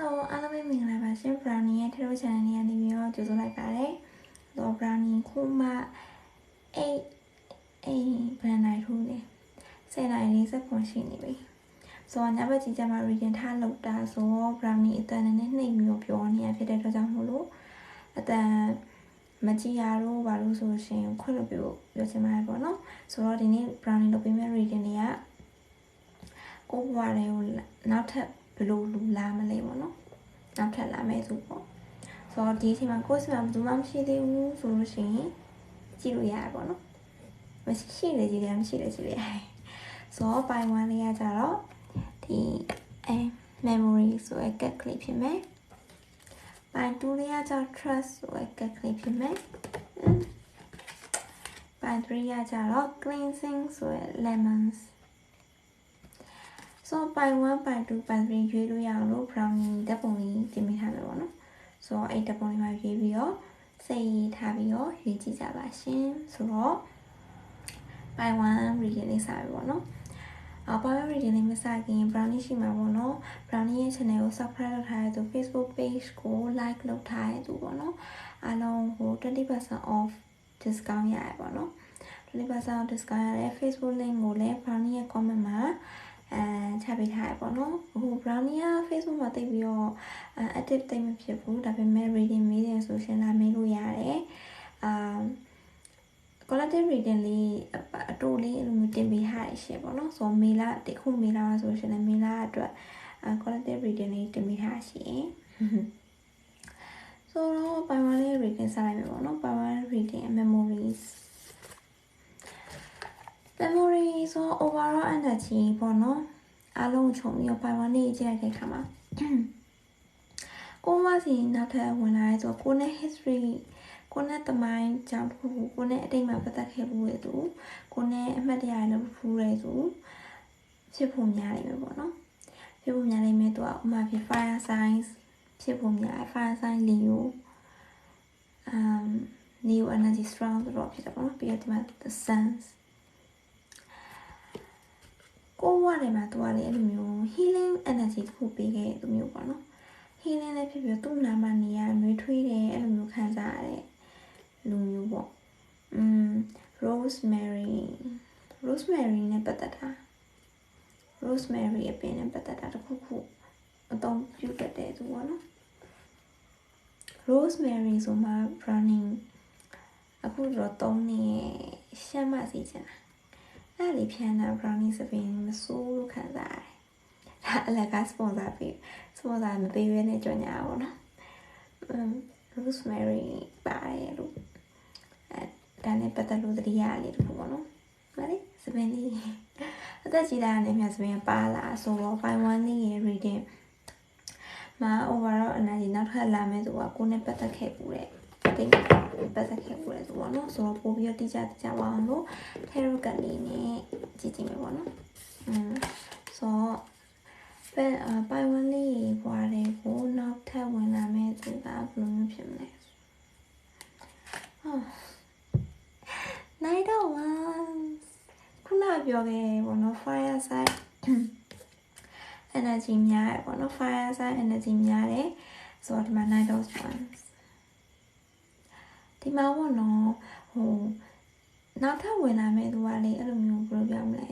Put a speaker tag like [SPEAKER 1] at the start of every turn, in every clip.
[SPEAKER 1] Hello အားလုံးပဲမင်္ဂလာပါရှင် Brownie ရဲ့ Tero Channel လေးကနေပြီးတော့ကြိုဆိုလိုက်ပါတယ်။တော့ Brownie ခုမှဘယ်နိုင်ထိုးလဲ10နိုင်လေးစက်ပွန်ရှိနေပြီ။ဆိုတော့ညဘက်ကြီးကျမှ reading ထားလောက်တာဆိုတော့ Brownie အတန်နဲ့နှိမ်မျိုးပြောနေရဖြစ်တဲ့အတွက်ကြောင့်မို့လို့အတန်မကြည့်ရတော့ဘာလို့ဆိုရှင်ခွင့်လို့ပြောချင်ပါတယ်ပေါ့နော်။ဆိုတော့ဒီနေ့ Brownie လုပ်ပေးမယ့် reading တွေကကိုဘွားတွေကိုနောက်ထပ်ဘလို့လူလာမလဲပေါ့နော်နောက်ထပ်လာမယ်ဆိုပေါ့ဆိုတော့ဒီအချိန်မှာကိုယ်စမှာဘယ်သူမှမရှိသေးဘူးဆိုလို့ရှိရင်ကြည့်လို့ရတယ်ပေါ့နော်မရှိလေကြည့်တယ်မရှိလေကြည့်လေဆိုတော့ပိုင်ဝမ်းလေးကကြတော့ဒီmemory ဆိုတဲ့ cat ကလေးဖြစ်မယ်ပိုင်2လေးကကြတော့ trust ဆိုတဲ့ cat ကလေးဖြစ်မယ်ပိုင်3ကကြတော့ cleansing ဆိုတဲ့ lemons so ပိုင်1ပိုင်2ပိုင်3ရွေးလို့ရအောင်လို့ brownie ဓာတ်ပုံလေးတင်ပေးထားမယ်ပေါ့နော်ဆိုတော့အဲ့ဓာတ်ပုံလေးမှာရွေးပြီးတော့စိတ်ရေးထားပြီးတော့ရွေးကြည့်ကြပါရှင်ဆိုတော့ပိုင်1 reading လေးစပြီပေါ့နော်ပိုင်1 reading လေးမစခင် brownie ရှိမှာပေါ့နော် brownie ရဲ့ channel ကို subscribe လုပ်ထားတဲ့သူ Facebook page ကို like လုပ်ထားတဲ့သူပေါ့နော်အားလုံးကို 20% off discount ရရပေါ့နော်20% off discount ရတဲ့ Facebook link ကိုလည်း brownie ရဲ့ comment မှာချပေးထားရပေါ့နော်အခု brownie က Facebook မှာတိတ်ပြီးတော့ active တိတ်မဖြစ်ဘူးဒါပေမဲ့ reading မေးတယ်ဆိုရှင်လာမေးလို့ရတယ်collective reading လေးအတူလေးအဲ့လိုမျိုးတင်ပေးထားရရှယ်ပေါ့နော်ဆိုမေလာတခုမေလာဆိုရှင်လည်းမေလာအတွက် collective reading လေးတင်ပေးထားရှင်ဆိုတော့ပိုင်ဝါလေး reading စလိုက်မယ်ပေါ့နော်ပိုင်ဝါ reading memories so overall energy ပေါ့နော်အားလုံးခြုံပြီးတော့ပိုင်ဝမ်းလေးကြည့်လိုက်တဲ့အခါမှာကိုမစီနောက်ထပ်ဝင်လာရဲဆိုကိုနဲ့ history ကိုနဲ့တမိုင်းကြောင့်ကိုနဲ့အတိတ်မှာပတ်သက်ခဲ့ဘူးလေသူကိုနဲ့အမှတ်တရလည်းဖူးရဲသူဖြစ်ဖို့များနေမယ်ပေါ့နော်ဖြစ်ဖို့များနေမယ်သူကဥမာဖြစ် fire signs ဖြစ်ဖို့များ fire sign Leo Leo energy strong တော့ဖြစ်တယ်ပေါ့နော်ပြီးတော့ဒီမှာ the sunsကိုဝရတယ်မှာသူကလေအဲ့လိုမျိုး healing energy တခုပေးခဲ့သူမျိုးပေါ့နော် healing လည်းဖြစ်ပြီးသူ့နာမနေရနှွေးထွေးတယ်အဲ့လိုမျိုးခံစားရတဲ့လူမျိုးပေါ့rosemary နဲ့ပတ်သက်တာ rosemary အပင်နဲ့ပတ်သက်တာတခုခုအသုံးပြုတတ်တယ်သူပေါ့နော် rosemary ဆိုမှ browning အခုတော့သုံးနေရှမ်းမစီချင်တာအဲ့ဒီဖြန်းတာ brownie စပင်းမစိုးလို့ခံစားရတယ်။ဒါအလကား sponsor မပေးဘဲနဲ့ကြော်ညာပါတော့။ rosemary ပါတယ်လို့ဒါနဲ့ပတ်သက်လို့တတိယလေးတစ်ခုပေါ့နော်။ဟုတ်လေစပင်းလေးအသက်ကြီးတာနဲ့မြတ်စပင်းပါလာဆိုတော့ 5-1 လေးရဲ့ reading မှာ overall energy နောက်ထပ်လာမယ်ဆိုတော့ကိုနဲ့ပတ်သက်ခဲ့ပူတဲ့တိတ်ပတ်သက်ခဲ့ဘူးလေဆိုတော့နော်ဆိုတော့ပို့ပြီးတော့တိကျပါအောင်လို့ tarot ကလေးနဲ့ကြည့်ကြည့်မယ်ပေါ့နော်ဆိုတော့ပိုင်ဝန်းလေးပွားတယ်ကိုနောက်ထပ်ဝင်လာမယ်ဆိုတာဘယ်လိုမျိုးဖြစ်မလဲNight of Wands ခုနပြောခဲ့ပေါ့နော် fire sign energy များတယ်ပေါ့နော် fire sign energy များတယ်ဆိုတော့ဒီမှာ Night of Wandsဒီမှာပေါ့နော်နောက်ထပ်ဝင်လာမယ့်သူကလေအဲ့လိုမျိုးဘယ်လိုပြောမလဲ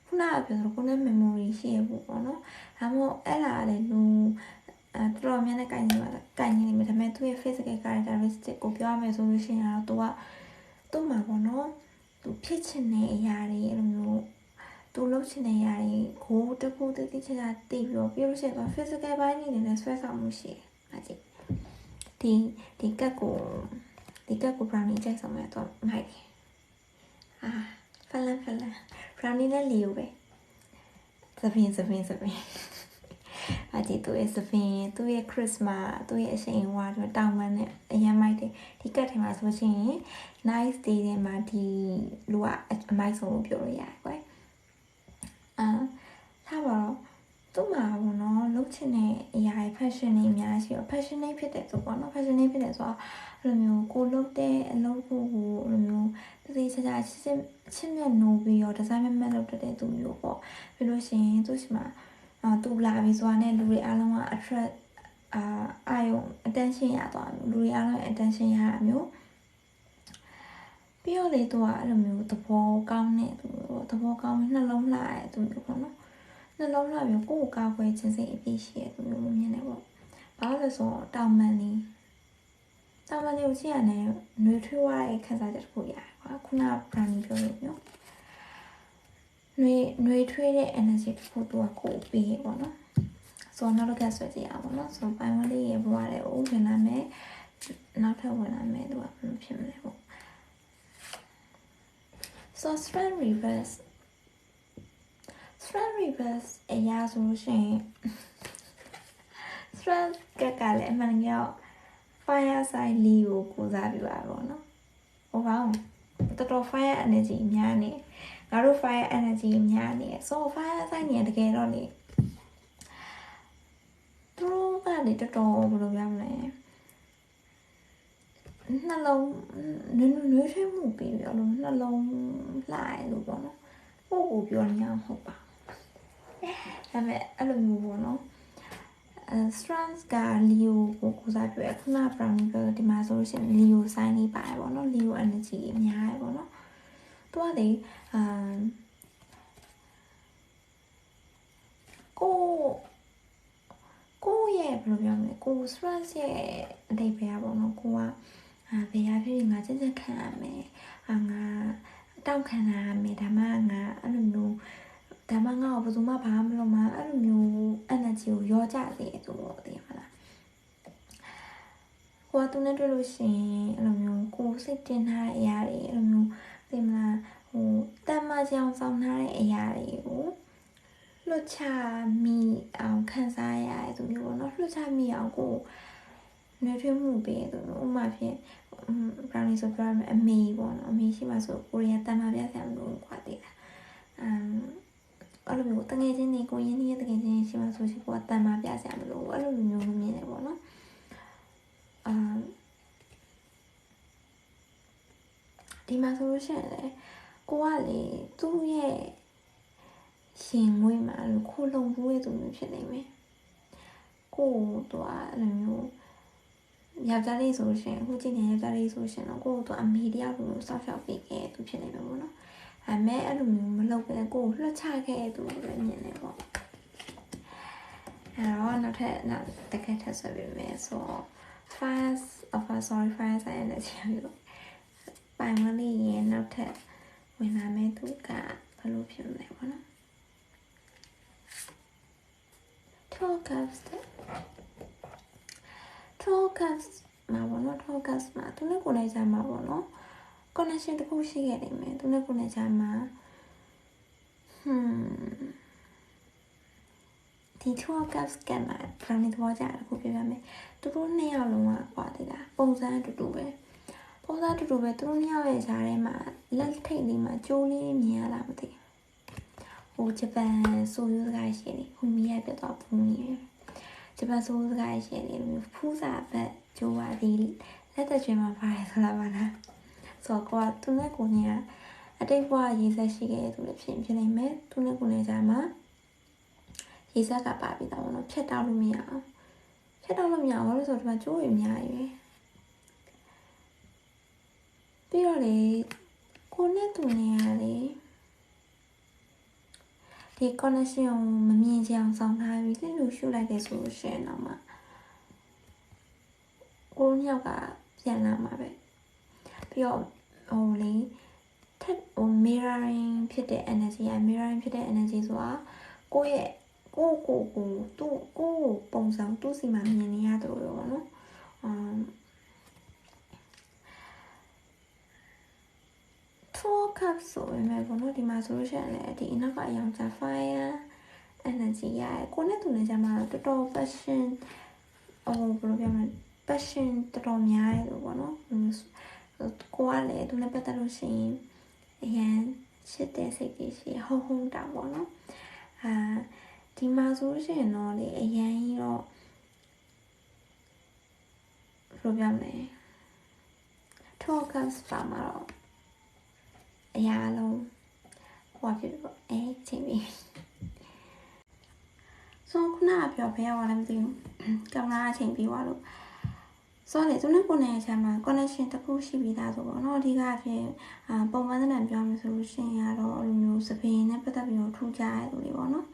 [SPEAKER 1] ခုနကပြောဆိုကိုနဲ့ memory ရှိရဖို့ပေါ့နော်ဒါမှမဟုတ်အဲ့လာလေလူတော်တော်များများကိုင်နေမှာကိုင်နေမှာဒါပေမဲ့သူ့ရဲ့ physical characteristic ကိုပြောရမယ်ဆိုလို့ရှိရင်တော့သူကသူ့မှာပေါ့နော်သူဖြစ်ချင်တဲ့အရာတွေအဲ့လိုမျိုးသူလုပ်ချင်တဲ့အရာတွေကိုတခုတည်းချာသိပြီးတော့ပြောလို့ရှိရင်တော့ physical ဘိုင်းနေနဲ့ဆွဲဆောင်မှုရှိတယ်အဲ့ဒီကတ်ကို brownie ကြိုက်ဆောင်မယ်တော့ငိုက်တယ်ဖလန် brownie နဲ့လီယိုပဲသပင်းအကြည့်သူရဲ့သပင်းသူရဲ့ Christmas သူရဲ့အရှိန်ဝါတော့တောင်ပန်းနဲ့အရင်မိုက်တယ်ဒီကတ်ထဲမှာဆိုရှင် nice day ထဲမှာဒီလူကအမိုက်ဆုံးလို့ပြောလို့ရတယ်ကွယ်ထားပါတော့သူ့မှာပေါ့နော်လုပ်ချင်တဲ့အရာ fashion တွေအများကြီးရော fashion တွေဖြစ်တယ်ဆိုပေါ့နော် fashion တွေဖြစ်တယ်ဆိုတော့အဲ့လိုမျိုးကိုလုပ်တဲ့အလုပ်ကိုအဲ့လိုမျိုးသေချာချစ်မြတ်နိုးပြီးတော့ design မဲ့လုပ်တတ်တဲ့သူမျိုးပေါ့ပြီးလို့ရှိရင်သူ့ရှိမှာ တူလာပြီဆိုတာနဲ့လူတွေအားလုံးက attract အာယုံ attention ရသွားတယ်လူတွေအားလုံး attention ရတာမျိုးပြီးတော့လေသူကအဲ့လိုမျိုးသဘောကောင်းတဲ့သူသဘောကောင်းနှလုံးလှတဲ့သူမျိုးပေါ့နော်နှလုံးလှမျိုးကိုယ်ကောက်ွယ်ခြင်းစိတ်အပြည့်ရှိတဲ့သူမျိုးမြင်နေပေါ့ဘာလို့လဲဆိုတော့တောင်ပန်လေးကိုကြည့်ရတယ်နှွေးထွေးသွားတဲ့ခန်းစားချက်တစ်ခုရတယ်ကွာခုနက brownie ပြောလို့မျိုးနှွေးထွေးတဲ့ energy တစ်ခုသူကကိုယ်ပေးပေါ့နော်ဆိုတော့နောက်ကဆွဲကြည့်အောင်ပေါ့နော်ဆိုတော့ပိုင်းဝလေးရေဘွားတဲ့ဦးဝင်လာမယ်နောက်ထပ်ဝင်လာမယ်သူကဘယ်လိုဖြစ်မလဲပေါ့so strand reverse အရာဆိုလို့ရှိရင် strand ကလည်းအမှန်တကယ် fire side လေးကိုစားပြပါပေါ့နော်ဟိုကောင်တော်တော် fire energy များနေငါတို့ fire energy များနေဆို fire side နေတကယ်တော့လေသူတို့ကလေတော်တော်ဘယ်လိုပြောမလဲနှလုံးနွေးထွေးမှုပြီးပြီးတော့နှလုံးလှရလို့ပေါ့နော်ကိုပြောနေအောင်ဟုတ်ပါဒါပေမဲ့အဲ့လိုမျိုးပေါ့နော်strands က Leo ကိုစားပြခုန brownie ပြောဒီမှာဆိုလို့ရှိရင် Leo sign လေးပါတယ်ပေါ့နော် Leo energy အများရပေါ့နော်သူကလေကိုရဲ့ဘယ်လိုပြောမလဲကို strands ရဲ့အတိတ်ပဲပေါ့နော်ကိုကဘယ်ရဖြစ်ငါစက်ခံရမယ်ငါတောက်ခံရမယ်ဒါမှငါအဲ့လိုမျိုးဒါမှငါ့ကိုဘယ်သူမှဘာမှမလုပ်မှအဲ့လိုမျိုး energy ကိုရောကြစေသူပေါ့သိရမလားကိုကသူနဲ့တွေ့လို့ရှိရင်အဲ့လိုမျိုးကိုစိတ်တင်ထားတဲ့အရာတွေအဲ့လိုမျိုးသိမလားဟိုတမ်းမကြောင်ဆောင်ထားတဲ့အရာတွေကိုလွတ်ချမိအောင်ခံစားရတဲ့သူမျိုးပေါ့နော်လွတ်ချမိအောင်ကိုနှွေးထွေးမှုပေးသူဥမာဖြင့်brownie ဆိုပြောရမယ်အမေပေါ့နော်အမေရှိမှဆိုကိုရီးယားတမ်းမပြဆရာမလို့ခွာသေးတာအဲ့လိုမျိုးတငယ်ချင်းတွေကိုရင်းနှီးတဲ့တငယ်ချင်းရှိမှဆိုရှင်ကိုကတမ်းမပြဆရာမလို့အဲ့လိုမျိုးမြင်နေပေါ့နော်ဒီမှာဆိုလို့ရှိရင်လေကိုကလေသူ့ရဲ့ရှင်ငွေမှာလို့ခိုးလုံဘူးရဲ့သူမျိုးဖြစ်နေမယ်ကိုတော့အဲ့လိုမျိုးယောက်ျားလေးဆိုလို့ရှိရင်အခုကြည့်နေယောက်ျားလေးဆိုရှင်တော့ကိုတော့အမေတယောက်လိုစောက်ရှောက်ပေးခဲ့သူဖြစ်နေမှာပေါ့နော်ဒါပေမဲ့အဲ့လိုမျိုးမလုပ်ပဲကိုလွှတ်ချခဲ့သူပဲမြင်နေပေါ့အဲ့တော့နောက်ထပ်တကယ်ထပ်ဆွဲပေးမယ်ဆို fire sign နဲ့ချင်လို့ပိုင်မလေးရဲ့နောက်ထပ်ဝင်လာမယ့်သူကဘယ်လိုဖြစ်မလဲပေါ့နော် 12 cups မှာပေါ့နော်12 cups မှာသူနဲ့ကိုယ်လိုက်ကြမှာပေါ့နော် connection တစ်ခုရှိခဲ့နေမယ်သူနဲ့ကိုယ်လိုက်ကြမှာဒီ12 cups ကမှ brownie တော့ကြတယ်ခုပြောပြမယ်သူတို့နှစ်ယောက်လုံးကကွာသေးတာပုံစံအတူတူပဲသူတို့နှစ်ယောက်ရဲ့ဈာထဲမှာလက်ထိတ်လေးမှာကျိုးလေးမြင်ရလားမသိဟိုဂျပန်ဆိုယူစကားရှိတယ်ဟိုမီးရပြတော့ဖုန်းနေတယ်ဂျပန်ဆိုယူစကားရှိတယ်မျိုးဖူးစာဘက်ကျိုးပါသေးလက်သက်ကျွေးမှာပါတယ်ဆိုလားပါလားဆိုတော့သူနဲ့ကိုနေကအတိတ်ဘဝရေးဆက်ရှိခဲ့တဲ့သူလည်းဖြစ်နေမယ်သူနဲ့ကိုနေကြမှာရေးဆက်ကပါပြီးတော့နော်ဖြတ်တောက်လို့မရအောင်ဘာလို့ဆိုတော့ဒီမှာကျိုးရအများကြီးပဲပြီးတော့လေကိုနဲ့သူနေရလေဒီ connection ကိုမမြင်ချင်အောင်ဆောင်ထားပြီးလစ်လို့ရှုလိုက်တယ်ဆိုလို့ရှိရင်တော့မှကိုညောက်ကပြန်လာမှာပဲပြီးတော့ဟိုလေထက်ဟို mirroring ဖြစ်တဲ့ energy mirroring ဖြစ်တဲ့ energy ဆိုတာကိုယ့်ရဲ့ကိုသူ့ကိုပုံစံသူ့စီမှာမြင်နေရတယ်လို့ပေါ့နော်12 cups ဆိုပေမဲ့ပေါ့နော်ဒီမှာဆိုလို့ရှိရင်လည်းဒီအနောက်ကအရောင်ချ fire energy ရတယ်ကိုနဲ့သူနဲ့ကြမှာတော်တော် passion ဘယ်လိုပြောမလဲ passion တော်တော်များတယ်လို့ပေါ့နော်ကိုကလည်းသူနဲ့ပတ်သက်လို့ရှိရင်အရင်ချစ်တဲ့စိတ်ကြီးရှိဟုံတောင်ပေါ့နော်ဒီမှာဆိုလို့ရှိရင်တော့လေအရင်ကြီးတော့ဘယ်လိုပြောမလဲ12 cups ပါမှာတော့အရာလုံးဟိုဖြစ်ပေါ့ချိန်ပြီ ဆိုခုနကပြောဘယ်ရောက်လာလဲမသိဘူးကင်မရာအချိန်ပြီးသွားလို့ဆိုလေသူနဲ့ကိုနဲ့ချမ်းမှာ connection တစ်ခုရှိပြီးသားဆိုပေါ့နော်အဓိကအဖြစ်ပုံမှန်တဲ့ပြောမယ်ဆိုလို့ရှိရင်ကတော့အဲ့လိုမျိုးစပင်းနဲ့ပတ်သက်ပြီးတော့ထူးခြားတဲ့သူတွေပေါ့နော်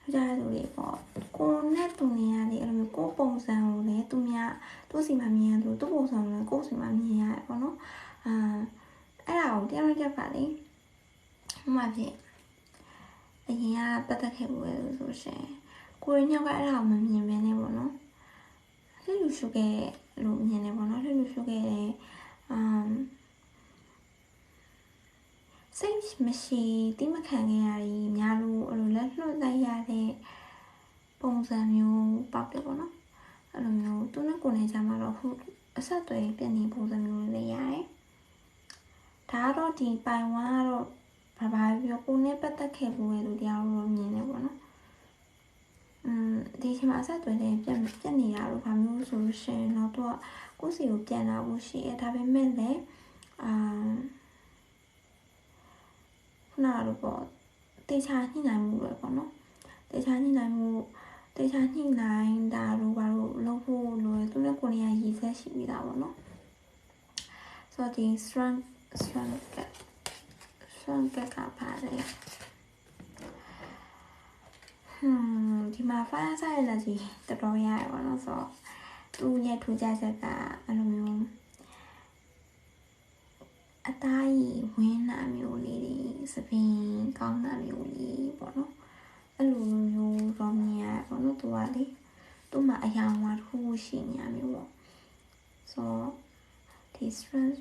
[SPEAKER 1] ထူးခြားတဲ့သူတွေပေါ့ကိုနဲ့သူနေရလေအဲ့လိုမျိုးကိုပုံစံကိုလည်းသူစီမှာမြင်ရလို့သူ့ပုံစံကိုလည်းကိုစီမှာမြင်ရတယ်ပေါ့နော်အဲ့ဒါကိုတရားရကြပါလေဥပမာဖြစ်အရင်ကပတ်သက်ခဲ့ဘူးလေဆိုရှင်ကိုရညောက်ကအဲ့ဒါကိုမမြင်ဘဲနဲ့ပေါ့နော်လှလူရှုခဲ့လို့မြင်နေပေါ့နော်လှလူရှုခဲ့တယ်စိတ်မရှိတိမခံခဲ့ရည်များလို့အဲ့လိုလက်လွတ်လိုက်ရတဲ့ပုံစံမျိုးပေါက်တယ်ပေါ့နော်အဲ့လိုမျိုးသူနဲ့ကိုယ်နဲ့ကြမှာတော့ခုအဆက်အသွယ်ပြည့်နေပုံစံမျိုးလေးရတယ်ဒါကတော့ဒီပိုင်ဝမ်ကတော့ဘာပြောကိုနဲ့ပတ်သက်ခဲ့ဘူးလေလို့တရားလို့မြင်နေပေါ့နော်ဒီချိန်မှာအဆက်အသွယ်နဲ့ပြတ်နေရတော့ဘာမျိုးဆိုလို့ရှိရင်တော့သူကကိုယ်စီကိုပြန်လာဖို့ရှိတယ်ဒါပေမဲ့လည်းခုနကတော့ပေါ့တေချာညှိနှိုင်းမှုပဲပေါ့နော်တေချာညှိနှိုင်းတာတို့ဘာလို့လုပ်ဖို့လိုသူနဲ့ကိုယ်နဲ့ရည်ဆက်ရှိပြီးသားပေါ့နော်ဆိုတော့ဒီ strong ကပါတယ်ဒီမှာ fire side energy တော်တော်ရတယ်ပေါ့နော်ဆိုတော့သူ့ရဲ့ထူးခြားချက်ကအဲ့လိုမျိုးအသားကြီးဝင်းနာမျိုးလေးတွေစပင်းကောင်းနာမျိုးလေးပေါ့နော်အဲ့လိုမျိုးတော့မြင်ရပေါ့နော်သူကလေသူ့မှာအယောင်ဝါတစ်ခုရှိနေရမျိုးပေါ့ဆိုတော့ဒီ stress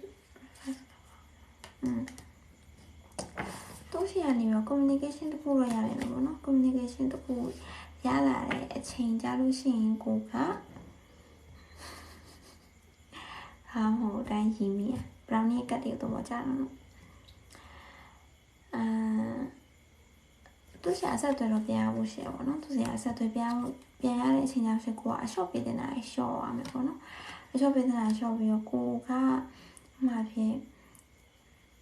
[SPEAKER 1] တို့ရှိရနေရော communication တခုတော့ရတယ်ပေါ့နော် communication တခုရလာတဲ့အချိန်ကြာလို့ရှိရင်ကိုကဟိုတိုင်းရင်းမိရ brownie ကတ်တွေတော့ကြာတော့သူရှာအဆက်အသွယ်တော့ပြန်ရဖို့ရှိရပေါ့နော်သူရှာအဆက်အသွယ်ပြန်ရတဲ့အချိန်ကြာဖြစ်ကိုကအလျှော့ပေးတဲ့နားလျှော့ရမယ်ပေါ့နော်အလျှော့ပေးတဲ့နားလျှော့ပြီးတော့ကိုကမှာဖြစ်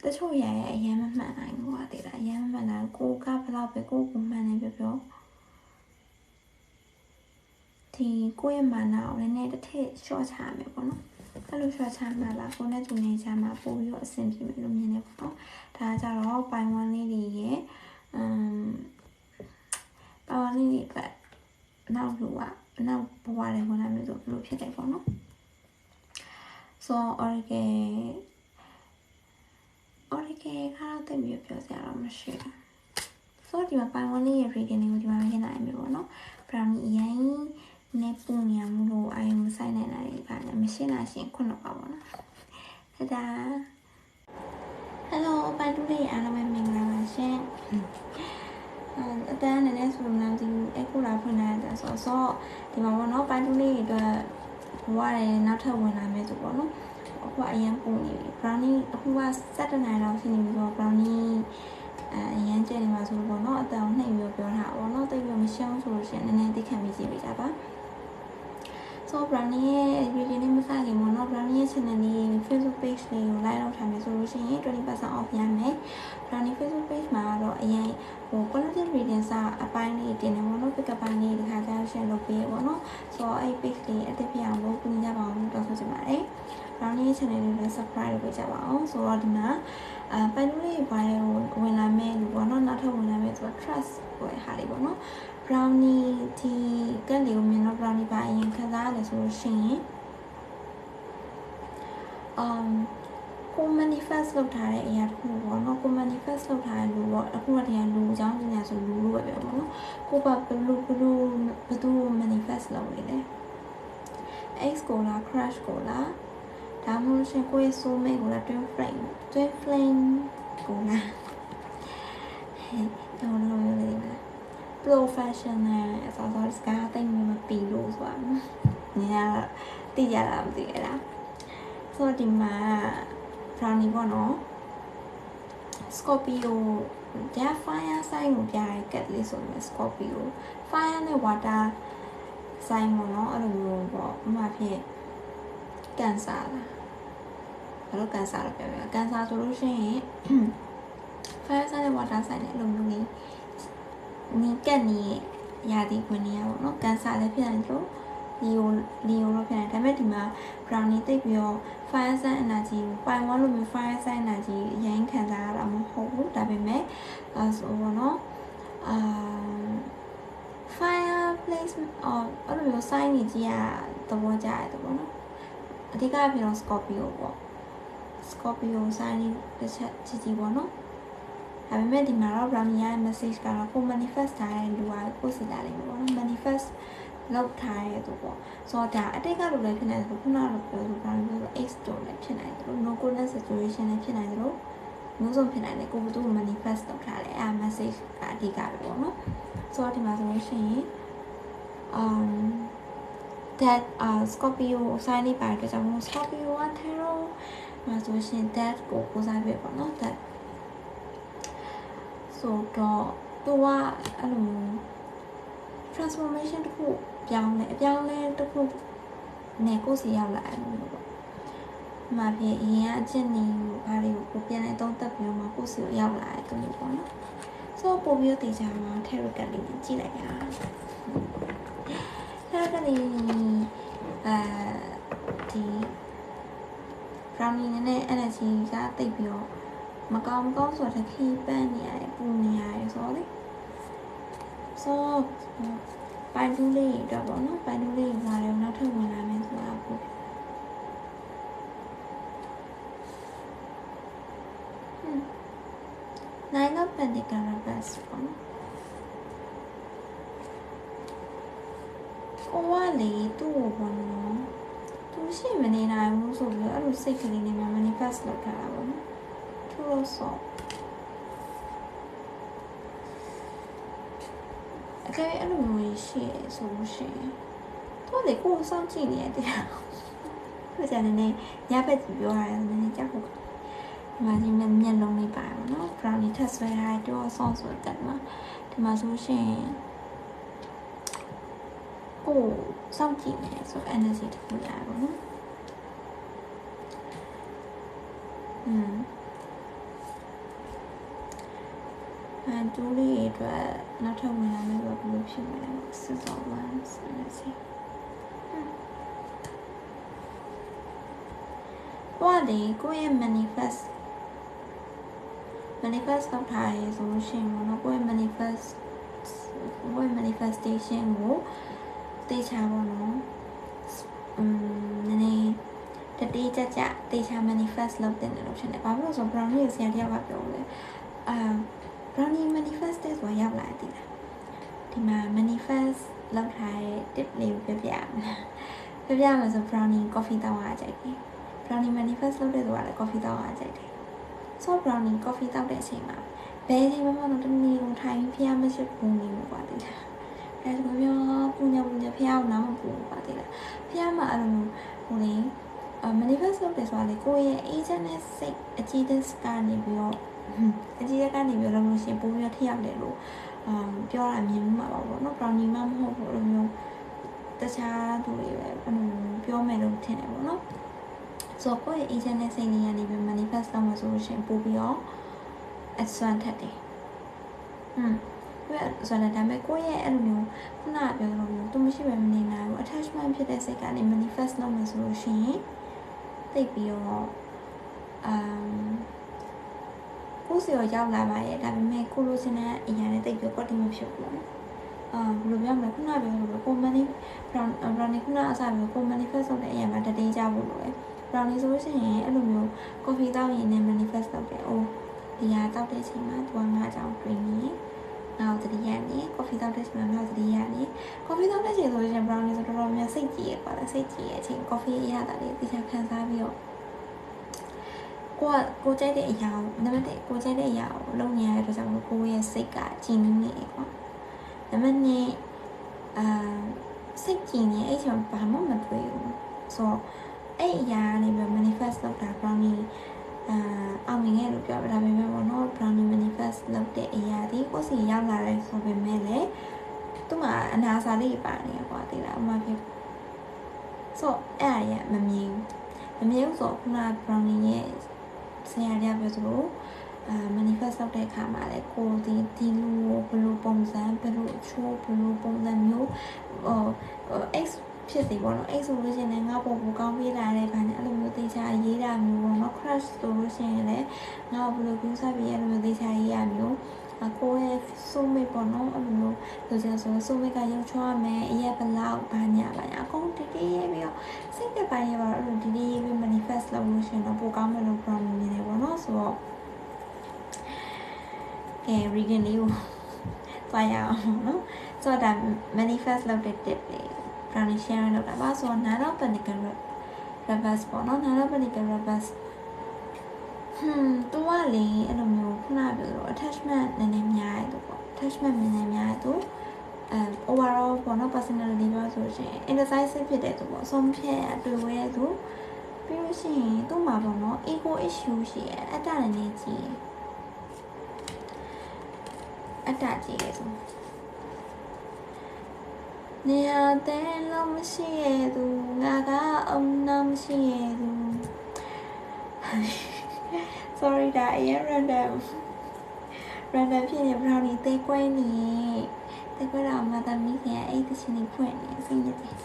[SPEAKER 1] တချို့ရရဲ့အရင်မမှန်နိုင်ဘူးတဲ့လားအရင်မမှန်နိုင်ကိုကဘလောက်ပဲကိုမှန်နေပြောဒီကိုရဲ့မာနာကိုလည်းတစ်ထည့်ရှော့ချမယ်ပေါ့နော်အဲ့လိုရှော့ချမှလာကိုနဲ့သူနေကြမှာပို့ပြီးတော့အဆင်ပြေမယ်လို့မြင်နေပေါ့နော်ဒါကြတော့ပိုင်ဝမ်လေးတွေရဲ့ပိုင်ဝမ်လေးတွေအတွက်နောက်ဘဝတွေဝင်လာမယ်ဆိုလို့ဖြစ်တယ်ပေါ့နော်ဆိုတော့ Oracle ကတော့တိတ်ပြီးပြောစရာတော့မရှိဘူးဆိုတော့ဒီမှာပိုင်ဝမ်လေးရဲ့ reading ကိုဒီမှာမြင်နိုင်မယ်ပေါ့နော် brownie အရင်နဲ့ပုံနေမှုလို့အရင်မဆိုင်နိုင်တာတွေပါနဲ့မရှင်းတာရှင်းခုနပါပေါ့နော်ဒါ Hello ပိုင်တူလေးအားလုံးပဲမင်္ဂလာပါရှင်အတန်းနည်းနည်းဆိုမှဒီအခုလာဖွင့်လာတဲ့ဆိုတော့ဒီမှာပေါ့နော်ပိုင်တူလေးအတွက်ဘဝတွေနောက်ထပ်ဝင်လာမယ်ဆိုပေါ့နော်အခုအရင်ပုံနေပြီ brownie အခုက7နိုင်လောက်ရှိနေပြီဆိုတော့ brownie အရင်ကျနေမှာဆိုလို့ပေါ့နော်အတန်းနှိပ်ပြီးပြောတာပေါ့နော်တိတ်ပြီးမရှင်းဆိုလို့ရှိရင်နည်းနည်းသိခံပြီးကြည့်ပေးကြပါဆိုတော့ brownie ရဲ့ video လေးမစခင်ပေါ့နော် brownie ရဲ့ channel လေး Facebook page လေးကို like လုပ်ထားမယ်ဆိုလို့ရှိရင် 20% off ရမယ် brownie Facebook page မှာတော့အရင်quality reading စာအပိုင်းလေးတင်နေပေါ့နော် pick up ပိုင်းလေးဒီခါကျတော့ share လုပ်ပေးပေါ့နော်ဆိုတော့အဲ့ page လေးအသစ်ပြအောင်လို့ပြင်ကြပါအောင်တောင်းဆိုချင်ပါတယ် brownie channel လေးလည်း subscribe လုပ်ပေးကြပါအောင်ဆိုတော့ဒီမှာပိုင်လူလေးဘာတွေကိုဝင်လာမဲ့လူပေါ့နော်နောက်ထပ်ဝင်လာမဲ့ဆိုတော့ trust ကိုဟာလေးပေါ့နော် brownie ဒီကက်လေးကိုမြင်တော့ brownie ပါအရင်ခန်းစားရတယ်ဆိုလို့ရှိရင်ကို manifest လုပ်ထားတဲ့အရာတစ်ခုပေါ့နော်ကို manifest လုပ်ထားတဲ့လူပေါ့အခုကတည်းကလူအကြောင်းညာဆိုလူလို့ပဲပြောပေါ့နော်ကိုကဘယ်သူ manifest လုပ်နေလဲ ex ကိုလား crush ကိုလားဒါမှမဟုတ်ရှင်ကိုရဲ့ soulmate ကိုလား twin flame ကိုလားတော့လို့ရည်လား professional ဆိုတော့စကားတိတ်မပီလို့ဆိုတာညာသိကြတာမသိရလားဆိုတော့ဒီမှာ brownie ပေါ့နော် Scorpio ဒါ fire sign ကိုပြရဲကတ်လေးဆိုရင် Scorpio fire နဲ့ water sign ပေါ့နော်အဲ့လိုမျိုးပေါ့ဥပမာဖြစ်ကန်ဆာလားဘာလို့ကန်ဆာလို့ပြောပြကန်ဆာဆိုလို့ရှိရင် fire sign နဲ့ water sign နဲ့အဲ့လိုမျိုးလေးနီးကတ်နီး ရာသီဝင်နေရပေါ့နော်ကန်ဆာလည်းဖြစ်နိုင်တယ်လီယိုလို့ဖြစ်နေဒါပေမဲ့ဒီမှာ brownie တိတ်ပြီးတော့ fire sign energy ကိုပိုင်ဝါလို့မျိုး fire sign energy အရင်ခံစားရတာမဟုတ်ဘူးဒါပေမဲ့ဆိုပေါ့နော်fire place အဲ့လိုမျိုး sign ကြီးကသဘောကျရတယ်ပေါ့နော်အဓိကဖြစ်တော့ Scorpio ပေါ့ Scorpio sign တစ်ချက်ကြီးပေါ့နော်ဒါပေမဲ့ဒီမှာတော့ brownie ရဲ့ message ကတော့ကို manifest ထားတဲ့လူကကိုယ်စီလာလိမ့်မယ်ပေါ့နော် manifest လောက်ထားရဲသူပေါ့ဆိုတော့ဒါအတိတ်ကလိုလည်းဖြစ်နိုင်တယ်ခုနကလိုပြောလို့ဘာလို့လဲ X တို့လည်းဖြစ်နိုင်တယ်လို့ no coolness situation လည်းဖြစ်နိုင်တယ်လို့မျိုးစုံဖြစ်နိုင်တယ်ကိုဘသူ manifest လုပ်ထားတယ်အဲ message ကအဓိကပဲပေါ့နော်ဆိုတော့ဒီမှာဆိုလို့ရှိရင်that Scorpio sign လေးပါတဲ့ကြောင့် Scorpio က tarot မှာဆိုရှင် that ကိုစားပြပေါ့နော် that ဆိုတော့သူကအဲ့လို transformation တစ်ခုအပြောင်းလဲတစ်ခုနဲ့ကိုယ်စီရောက်လာတယ်လို့ပေါ့။မှာဖြစ်အရင်ကအချင်းနေဘာတွေကိုပြန်လဲသုံးသပ်ပြီးတော့ကိုယ်စီကိုရောက်လာတယ်လို့ပေါ့နော်။ဆိုတော့ပို့ပြီးတော့တေချာမှာ tarot card လေးကြည့်လိုက်ရအောင်။ tarot card လေးဒီ brownie နဲ့ energy ကတိတ်ပြီးတော့မကောင်းဆိုတော့ခီးပန်းနေရတယ်ပူနေရတယ်ဆိုတော့လေဆိုပိုင်တူးလေးတော့ပေါ့နော်ပိုင်တူးလေးလာတယ်နောက်ထပ်ဝင်လာမယ်ဆိုတာပေါ့Nine of Pentacles reverse ပေါ့နော်ကိုကလေသူ့ကိုပေါ့နော်သူရှိမနေနိုင်ဘူးဆိုပြီးအဲ့လိုစိတ်ကလေးနဲ့ manifest လုပ်ထားတာပေါ့နော်သူ့လို့ဆိုကဲအဲ့လိုမျိုးရှိရဆိုလို့ရှိရင်တော့လေကိုယ်စောင့်ကြည့်နေရတယ်သူကလည်းညဘက်ကြီးပြောရတယ်နည်းနည်းကြောက်ဖို့ဒီမှာဒီမျက်လုံးလေးပါတော့နော် brownie ထပ်ဆွဲထားတော့ဆောင်းဆိုတက်မှာဒီမှာဆိုရှင်ကိုယ်စောင့်ကြည့်နေဆို energy တစ်ခုရပါတော့နော်ဒူးလေးအတွက်နောက်ထပ်ဝင်လာမယ်ဆိုတော့ဘယ်လိုဖြစ်မလဲစစ်စောင်းလာစီဘာလဲကိုယ့်ရဲ့ manifest လုပ်ထားရဆိုလို့ရှိရင်တော့ကိုယ့်ရဲ့ manifestation ကိုတေချာပေါ့နော်နည်းနည်းတတိကြတေချာ manifest လုပ်တဲ့လို့ဖြစ်နေဘာလို့လဲဆိုတော့ brownie ရဲ့ဆရာတယောက်ကပြောတယ်brownie manifest ဆိုတာရောက်လာတယ်ဒီမှာ manifest လောက်ထားတဲ့ tip လေးကိုပြမယ်ဆို brownie coffee တောင်းရကြိုက်တယ် brownie manifest လုပ်တဲ့သူကလည်း coffee တောင်းရကြိုက်တယ်ဆို brownie coffee တောက်တဲ့အချိန်မှာဘယ်အချိန်မှမဟုတ်တနည်းလုံးထိုင်ဖျားမရှိဘူးနေမှာပါတယ်အဲဒါဆိုပြောပူညာဖျားအောင်နားမပူပါတယ်ဖျားမှာအဲ့လိုဟိုလေ manifest လုပ်တယ်ဆိုတာလေကိုယ့်ရဲ့ agent နဲ့စိတ်အကြည့်တဲ့ကနေပြီးတော့အကြီးကနေပြောလို့ရှိရင်ပိုပြီးတော့ထိရောက်တယ်လို့ပြောတာမြင်မှာပါပေါ့နော် brownie မဟုတ်ဘူးလို့မျိုးတခြားသူတွေပဲပြောမယ်လို့ထင်တယ်ပေါ့နော်ဆိုတော့ကိုယ့်ရဲ့ agent နဲ့စိတ်လေးကနေပြီး manifest လုပ်မှာဆိုလို့ရှိရင်ပိုပြီးတော့အစွမ်းထက်တယ်ဆိုတော့ဒါပေမဲ့ကိုယ့်ရဲ့အဲ့လိုမျိုးခုနကပြောသလိုမျိုးသူမရှိပဲမနေနိုင်ဘူး attachment ဖြစ်တဲ့စိတ်ကနေ manifest လုပ်မှာဆိုလို့ရှိရင်သိပြီးတော့ကိုယ်စီရောရောက်လာပါရဲ့ဒါပေမဲ့ကိုလိုချင်တဲ့အရာနဲ့တိတ်ပြီးတော့တိမဖြစ်ဘူးပေါ့နော်ဘယ်လိုပြောမလဲခုနပြောလို့ကို brownie ခုနအစားပြောကို manifest လုပ်တဲ့အရာမှာတတိကြဖို့လိုပဲ brownie ဆိုလို့ရှိရင်အဲ့လိုမျိုး coffee တောက်ရင်လည်း manifest လုပ်တယ်ဒီဟာတောက်တဲ့အချိန်မှာသူကငါကြောင့်တွင်နေနောက်တတိယနေ့ coffee တောက်တဲ့အချိန်မှာနောက်တတိယနေ့ coffee တောက်တဲ့အချိန်ဆိုရင် brownie ဆိုတော့များစိတ်ကြည်ရပါလားစိတ်ကြည်ရဲ့အချိန် coffee ရတာလေးသိချခံစားပြီးတော့ကိုကြိုက်တဲ့အရာကိုနံပါတ်1ကိုကြိုက်တဲ့အရာကိုလုပ်နေရတဲ့အတွက်ကြောင့်ကိုရဲ့စိတ်ကကြည်နေတယ်ကွာနံပါတ်2စိတ်ကြည်နေအဲ့ချိန်ဘာမှမတွေ့ဘူးဆိုတော့အဲ့အရာကနေပြီး manifest လုပ်တာ brownie အောင်မြင်ခဲ့လို့ပြောပြတာပဲပေါ့နော် brownie manifest လုပ်တဲ့အရာဒီကိုစီရောက်လာတယ်ဆိုပေမဲ့လည်းသူ့မှာအနာစာလေးပါနေကွာတိလားဥမာဖြစ်ဆိုအဲ့အရာမမြင်ဘူးဆိုခုန brownie ရဲ့ဆရာတယောက်ပြောသလို manifest လုပ်တဲ့အခါမှာလည်းကိုဒီလူကိုဘယ်လိုပုံစံဘယ်လိုအချိုးဘယ်လိုပုံစံမျိုးx ဖြစ်စီပေါ့နော် x ဆိုလို့ရှိရင်ငါပုံကောင်းပေးလာတဲ့ခါနဲ့အဲ့လိုမျိုးသေချာရေးတာမျိုးပေါ့နော် crush ဆိုလို့ရှိရင်လည်းငါ့ကိုဘယ်လိုပြုစားပြီးအဲ့လိုမျိုးသေချာရေးရမျိုးကိုရဲ့ soulmate ပေါ့နော်အဲ့လိုမျိုးဆိုကြဆို soulmate ကရုပ်ချွားမယ်အရက်ဘလောက်ဘာညာအကုန်တည်ရေးပြီးတော့စိတ်သက်ပိုင်းရပါတော့အဲ့လိုတည်ရေးပြီး manifest လုပ်လို့ရှိရင်တော့ပိုကောင်းမယ်လို့ promise နေတယ်ပေါ့နော်ဆိုတော့regan လေးကိုသွားရအောင်နော်ဆိုတော့ဒါ manifest လုပ်တဲ့ tip လေး brownie share လုပ်တာပါဆိုတော့ nine of pentacles reverse ပေါ့နော် nine of pentacles reverse သူကလေအဲ့လိုမျိုးခုနပြောလို့ attachment နည်းနည်းများရတော့ပေါ့ attachment နည်းနည်းများရတော့overall ပေါ့နော် personality ပြောဆိုရှင် indecisive ဖြစ်တဲ့သူပေါ့ဆုံးဖြတ်ရတွေ့ဝဲသူပြီးလို့ရှိရင်သူ့မှာပေါ့နော် ego issue ရှိရအတ္တနည်းနည်းကြီးရအတ္တကြီးရဆိုနေရာတဲ့လုံးမရှိရသူငါကအုံနောက်မရှိရသူ sorry ဒါအရင် random ဖြစ်နေ brownie သိကွဲနေသိကွဲတော့မှသမီးခင်အဲ့ဒီချင်းနေဖွင့်နေစိတ်ညစ်တယ်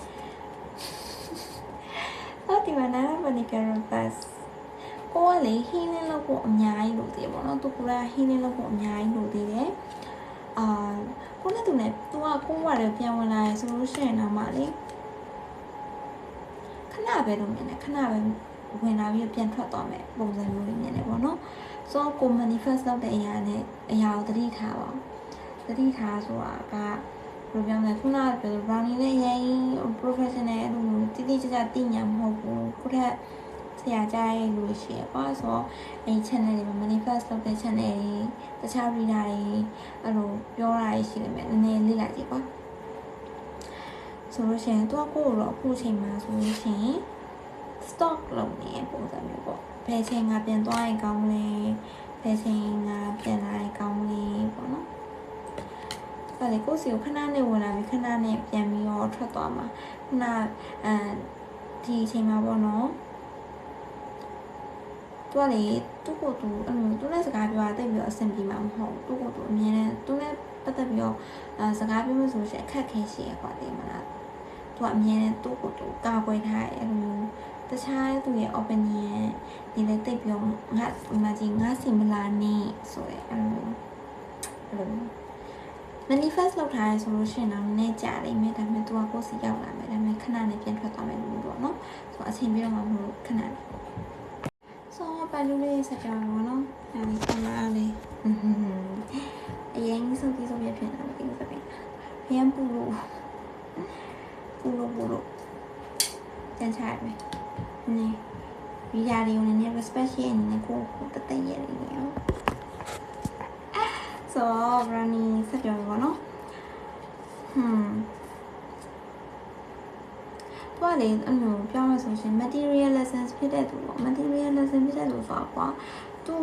[SPEAKER 1] ဟုတ်ဒီမှာနားမနေကြတော့ pass ကိုကလေ healing လုပ်ဖို့အများကြီးလို့သေးပေါ့နော်သူက healing လုပ်ဖို့အများကြီးလို့သေးတယ်ကိုနဲ့သူနဲ့သူကကိုယ်ဝရတယ်ပြန်ဝင်လာရဆိုလို့ရှိရင်တော့မှလေခဏပဲလို့မြင်တယ်ခဏပဲဝင်လာပြီးပြန်ထွက်သွားမယ်ပုံစံမျိုးလေးမြင်တယ်ပေါ့နော်ဆိုတော့ကို manifest လုပ်တဲ့အရာနဲ့အရာကိုသတိထားပါသတိထားဆိုတာကဘယ်လိုပြောမလဲခုနကပြော brownie နဲ့ရင် professional အဲ့လိုတိတိကျကျသိညာမဟုတ်ဘူးကိုယ့်ဆရာကြားရဲ့လူရှိရပါဆိုတော့အဲ့ channel တွေမှာ manifest လုပ်တဲ့ channel တွေတခြား reader တွေအဲ့လိုပြောတာရှိတယ်နည်းနည်းလေ့လာကြည့်ပါဆိုလို့ရှိရင်သူကကိုယ့်ကိုတော့အခုချိန်မှာဆိုလို့ရှိရင် stock လုပ်နေတဲ့ပုံစံမျိုးပေါ့ဘယ်ချိန်ကပြန်သွားရင်ကောင်းလဲဘယ်ချိန်ကပြန်လာရင်ကောင်းလဲပေါ့နော်အဲ့လေကိုယ့်စီကိုခဏနဲ့ဝင်လာပြီးခဏနဲ့ပြန်ပြီးတော့ထွက်သွားမှာခုနဒီအချိန်မှာပေါ့နော်သူကလေသူ့ကိုသူအဲ့လိုသူနဲ့စကားပြောတာတိတ်ပြီးတော့အဆင်ပြေမှာမဟုတ်သူ့ကိုသူအမြဲတမ်းသူနဲ့ပတ်သက်ပြီးတော့စကားပြောလို့ဆိုရင်အခက်ခဲရှိရကွာတိမလားသူကအမြဲတမ်းသူ့ကိုသူကာကွယ်ထားတယ်အဲ့လိုတခြားသူရဲ့ opinion ဒီလည်းတိတ်ပြီးတော့ငါစီမလာနေဆိုရယ်အဲ့လို manifest လုပ်ထားရဆိုလို့ရှိရင်တော့နည်းကြလိမ့်မယ်ဒါပေမဲ့သူကကိုယ်စီရောက်လာမယ်ဒါပေမဲ့ခဏနဲ့ပြန်ထွက်သွားမယ်လို့ပေါ့နော်ဆိုတော့အချိန်ပြီးတော့မှမလို့ခဏနဲ့ဆိုတော့ပါလူလေးစကြောင်းပေါ့နော်ဒါလေးကမှအားလေးအရင်ဆုံးပြီးဆုံးပြဖြစ်နေတာဒီစပင်းရမ်းပူလို့တန်ချရမယ်နေဒီຢာတွေကိုနည်းနည်း respect ရှိနေနေကိုတသိရနေရောဆိုတော့ brownie ဆက်ပြောပါတော့ဘာလဲအဲ့လိုပြောမှဆိုရှင် material lessons ဖြစ်တဲ့သူပေါ့ material lesson ဖြစ်တဲ့သူဆိုတော့သူ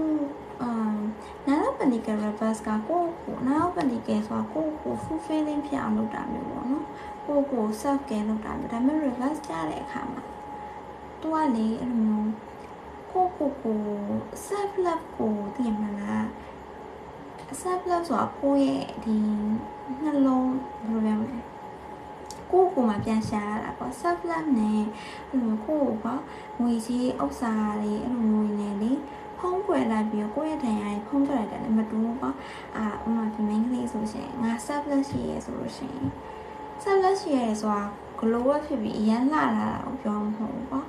[SPEAKER 1] နားပန်ဒီက reverse ကကိုနားပန်ဒီကဆိုတာကို fulfilling ဖြစ်အောင်လုပ်တာမျိုးပေါ့နော်ကို self care လုပ်တာမျိုးဒါပေမဲ့ reverse ကြတဲ့အခါမှာသူကလေအဲ့လိုမျိုးကို self love ကိုသိမှလား self love ဆိုတာကိုရဲ့ဒီနှလုံးဘယ်လိုပြောမလဲကိုမှပြန်ရှာရတာပေါ့ self love နဲ့အဲ့လိုကိုပေါ့ငွေကြီးဥစ္စာတွေအဲ့လိုမျိုးနေလေဖုံးကွယ်လိုက်ပြီးကိုရဲ့ထင်ရည်ဖုံးကွယ်လိုက်တယ်မတူဘူးပေါ့ဥမာဒီ main ကလေးဆိုရှင်ငါ self love ရှိရဲဆိုလို့ရှင် self love ရှိရဲဆိုတာ glow up ဖြစ်ပြီးအရန်လှလာတာကိုပြောမှာမဟုတ်ဘူးပေါ့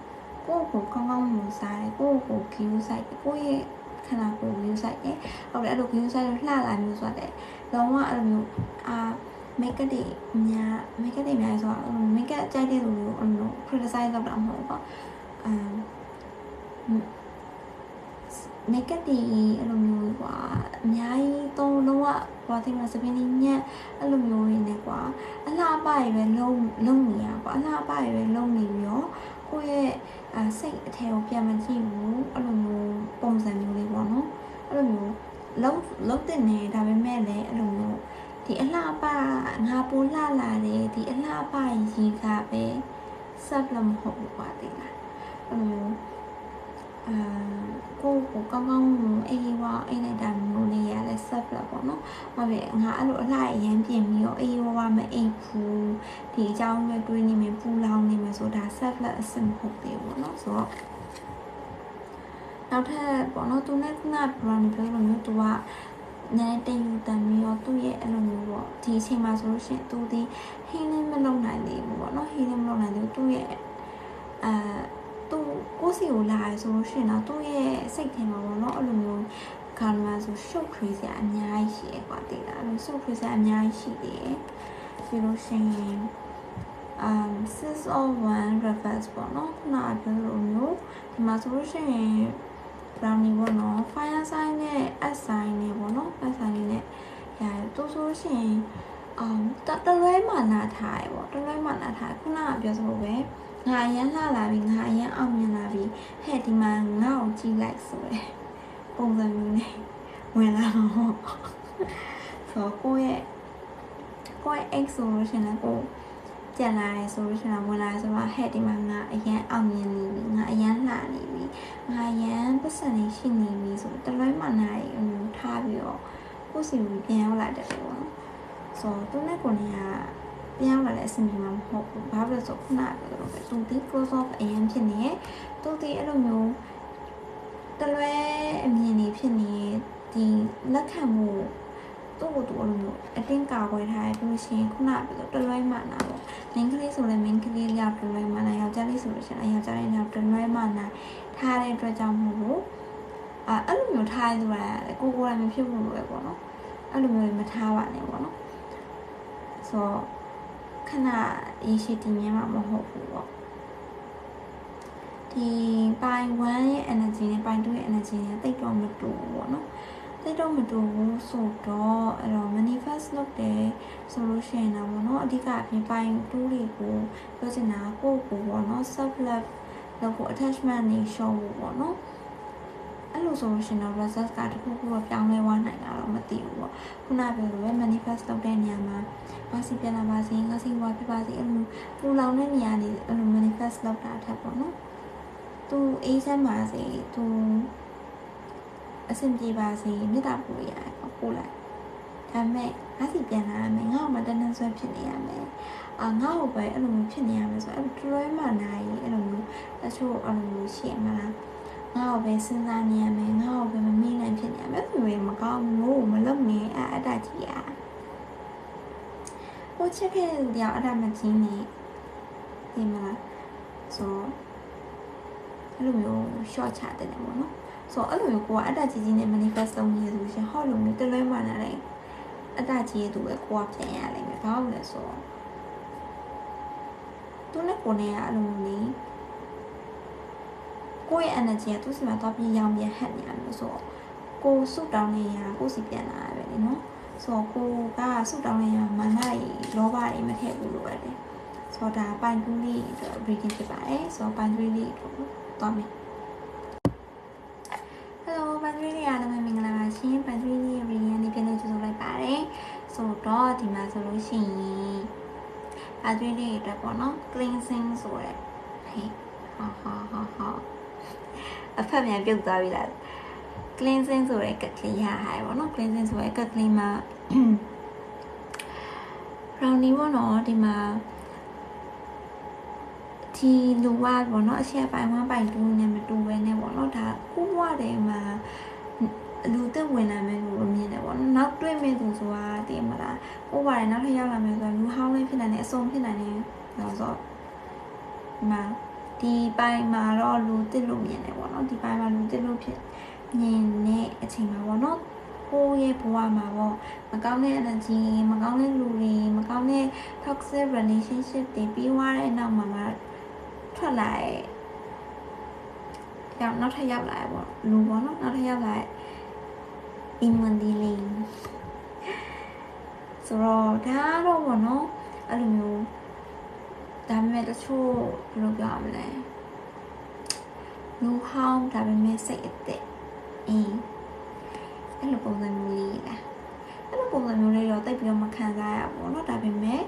[SPEAKER 1] ကိုကောင်းကောင်းမူစားတယ်ကို view ဆိုင်ကိုရဲ့ခန္ဓာကိုယ် view ဆိုင်တယ်ဟုတ်တယ်အဲ့လို view ဆိုင်လို့လှလာမျိုးဆိုတဲ့လုံးဝအဲ့လိုမျိုးmake up တွေများဆိုတော့ make up ကြိုက်တဲ့လူမျိုးအဲ့လို criticize လုပ်တာမဟုတ်ဘူးပေါ့make up တွေအဲ့လိုမျိုးကွာအများကြီးတော့လုံးဝဘာသိမလဲစပင်းလေးညက်အဲ့လိုမျိုးတွေနဲ့ကွာအလှပရပဲလုံးနေရကွာအလှပရပဲလုံးနေပြီးတော့ကိုယ့်ရဲ့စိတ်အထဲကိုပြန်မကြည့်ဘူးအဲ့လိုမျိုးပုံစံမျိုးလေးပေါ့နော်အဲ့လိုမျိုးလုံးတင်နေဒါပေမဲ့လည်းအဲ့လိုမျိုးဒီအလှပငါပိုလှလာတယ်ဒီအလှပရီကပဲ self love မဟုတ်ဘူးကွာတိလားအဲ့လိုမျိုး ကိုကောင်းကောင်းအေးဝါအိမ်လိုက်တာမျိုးလေးရလဲ self love ပေါ့နော်။ဟုတ်ပြီငါအဲ့လိုအလှအရန်ပြင်ပြီးတော့အေးဝါမအိမ်ဘူးဒီအကြောင်းပဲတွေးနေမယ်ပူလောင်နေမယ်ဆိုဒါ self love အဆင့်မဟုတ်သေးဘူးပေါ့နော်ဆိုတော့နောက်ထပ်ပေါ့နော်သူနဲ့ခုန brownie ပြောလို့မျိုးသူကနည်းတင်ယူတန်ပြီးတော့သူ့ရဲ့အဲ့လိုမျိုးပေါ့ဒီအချိန်မှာဆိုလို့ရှိရင်သူဒီ healing မလုပ်နိုင်သေးဘူးပေါ့နော် healing မလုပ်နိုင်သေးဘူးသူ့ရဲ့သူကိုယ်စီကိုလာရဆိုလို့ရှိရင်တော့သူ့ရဲ့စိတ်ထဲမှာပေါ့နော်အဲ့လိုမျိုးခါမှဆိုရှုပ်ထွေးစရာအများကြီးရှိရကွာတိလားအဲ့လိုရှုပ်ထွေးစရာအများကြီးရှိသေးတယ်ပြီးလို့ရှိရင် 6 of 1 reverse ပေါ့နော်ခုနကပြောလို့မျိုးဒီမှာဆိုလို့ရှိရင် brownie ပေါ့နော် fire sign နဲ့ earth sign နဲ့ပေါ့နော် earth sign နဲ့ရတယ်သူဆိုလို့ရှိရင်တလွဲမှနာထားရပေါ့တလွဲမှနာထားခုနကပြောသလိုပဲငါအရန်လှလာပြီငါအရန်အောင်မြင်လာပြီဟဲ့ဒီမှာငါ့ကိုကြည့်လိုက်ဆိုရယ်ပုံစံမျိုးနဲ့ဝင်လာတော့ဆိုကိုယ့် ex ဆိုလို့ရှိရင်ကိုကြံလာတယ်ဆိုလို့ရှိရင်ဝင်လာဆိုတော့ဟဲ့ဒီမှာငါအရန်အောင်မြင်နေပြီငါအရန်လှနေပြီငါအရန်ပတ်စံနေရှိနေပြီဆိုတလွဲမှနာရီအမျိုးထားပြီးတော့ကိုယ့်စီကိုပြန်ရောက်လာတယ်ပေါ့နော်ဆိုသူနဲ့ကိုနေကပြန်လာတဲ့အဆင်ပြေမှာမဟုတ်ဘူးဘာလို့လဲဆိုခုနကပြောလို့ပဲသူဒီ close off အရင်ဖြစ်နေသူဒီအဲ့လိုမျိုးတလွဲအမြင်နေဖြစ်နေဒီလက်ခံမှုသူ့ကိုသူအဲ့လိုမျိုးအတင်းကာကွယ်ထားရပြီးရှင်ခုနကပြောတလွဲမှနာပေါ့ main ကလေးဆိုလည်း main ကလေးလျောက်တလွဲမှနာယောက်ျားလေးဆိုလို့ရှင်ယောက်ျားလေးလျောက်တလွဲမှနာထားတဲ့အတွက်ကြောင့်မို့လို့အဲ့လိုမျိုးထားရသူကကိုယ်လည်းမဖြစ်ဘူးလို့ပဲပေါ့နော်အဲ့လိုမျိုးမထားပါနဲ့ပေါ့နော်ဆိုခဏရေရှိတည်မြဲမှာမဟုတ်ဘူးပေါ့ဒီပိုင်း1ရဲ့ energy နဲ့ပိုင်း2ရဲ့ energy နဲ့တိတ်တော့မတူဘူးပေါ့နော်တိတ်တော့မတူဘူးဆိုတော့အဲ့တော့ manifest လုပ်တယ်ဆိုလို့ရှိရင်တော့ပေါ့နော်အဓိကအပြင်ပိုင်း2တွေကိုပြောချင်တာကိုယ့်ကိုပေါ့နော် self love လုပ်ဖို့ attachment နေ show ဖို့ပေါ့နော်အဲ့လိုဆိုလို့ရှိရင်တော့ result ကတခုခုတော့ပြောင်းလဲသွားနိုင်တာတော့မသိဘူးပေါ့ခုနပြောလိုပဲ manifest လုပ်တဲ့နေရာမှာဘာစီပြန်လာပါစေငါစီဝါဖြစ်ပါစေအဲ့လိုပူလောင်တဲ့နေရာနေအဲ့လို manifest လုပ်တာထက်ပေါ့နော်သူအေးချမ်းပါစေသူအဆင်ပြေပါစေမေတ္တာပို့ရအောင်ပို့လိုက်ဒါပေမဲ့ငါစီပြန်လာရမယ်ငါ့ကိုမတန်းတန်းဆွဲဖြစ်နေရမယ်ငါ့ကိုပဲအဲ့လိုမျိုးဖြစ်နေရမယ်ဆိုအဲ့လိုတွဲမှနိုင်အဲ့လိုမျိုးတချို့အဲ့လိုမျိုးရှိရမလားငါ့ကိုပဲစဉ်းစားနေရမယ်ငါ့ကိုပဲမမေ့နိုင်ဖြစ်နေရမယ်ဆိုရင်မကောင်းဘူးမလုပ်နဲ့အတကြီးอ่ะကိုချစ်ခဲ့တဲ့တရားအတမကြီးနေဒီမလားဆိုအဲ့လိုမျိုး short ချတယ်ပေါ့နော်ဆိုအဲ့လိုမျိုးကိုကအတကြီးကြီးနဲ့ manifest လုပ်နေရဆိုရှင်ဟောလိုမျိုးတလွဲမှနာတယ်အတကြီးရဲ့သူပဲကိုကပြန်ရလိမ့်မယ်ဘာလို့လဲဆိုသူနဲ့ကိုနဲ့ကအဲ့လိုမျိုးနေကိုယ့်ရဲ့ energy ကသူ့စီမှာတော့ပြရောင်ပြန်ဟက်နေရလို့ဆိုကိုစုတောင်းနေရကိုစီပြန်လာရပဲလေနော်ဆိုကိုကစုတောင်းနေရမာနကြီးလောဘကြီးမထည့်ဘူးလို့ပဲလေဆိုဒါပိုင်2လေး reading ဖြစ်ပါတယ်ဆိုပိုင်3လေးတော့မယ် Hello ပိုင်3လေးအားလုံးမင်္ဂလာပါရှင်ပိုင်3လေး reading လေးပြန်လို့ကြိုဆိုလိုက်ပါတယ်ဆိုတော့ဒီမှာဆိုလို့ရှိရင်ပိုင်3လေးအတွက်ပေါ့နော် cleansing ဆိုရဲဟေးဟာအဖက်မြန်ပြုတ်သွားပြီလား cleansing ဆိုရဲကတ်ကလေးရဟာပေါ့နော် cleansing ဆိုရဲကတ်ကလေးမှာ brownie ပေါ့နော်ဒီမှာဒီလူဝါပေါ့နော်အချက်ပိုင်း1ပိုင်း2နဲ့မတူဘဲနဲ့ပေါ့နော်ဒါကိုဘွားတယ်မှာလူတက်ဝင်လာမယ်လို့မြင်တယ်ပေါ့နော်နောက်တွေ့မယ်သူဆိုတာတည်မလားကိုဘွားတယ်နောက်ထပ်ရောက်လာမယ်ဆိုတော့လူဟောင်းလေးဖြစ်နိုင်တယ်အစုံဖြစ်နိုင်တယ်ဆိုတော့ဒီပိုင်းမှာတော့လူတက်လို့မြင်တယ်ပေါ့နော်ဒီပိုင်းမှာလူတက်လို့ဖြစ်မြင်တဲ့အချိန်မှာပေါ့နော်ကိုရဲ့ဘဝမှာပေါ့မကောင်းတဲ့ energy မကောင်းတဲ့လူတွေမကောင်းတဲ့ toxic relationship တွေပြီးသွားတဲ့နောက်မှာထွက်လာရောက်နောက်ထပ်ရောက်လာပေါ့လူပေါ့နော်နောက်ထပ်ရောက်လာImandili ဆိုတော့ဒါတော့ပေါ့နော်အဲ့လိုမျိုးဒါပေမဲ့တချို့ဘယ်လိုပြောရမလဲလူဟောင်းဒါပေမဲ့စိတ်အသက်အဲ့လိုပုံစံမျိုးလေးလားအဲ့လိုပုံစံမျိုးလေးတော့တိတ်ပြီးတော့မခံစားရဘူးပေါ့နော်ဒါပေမဲ့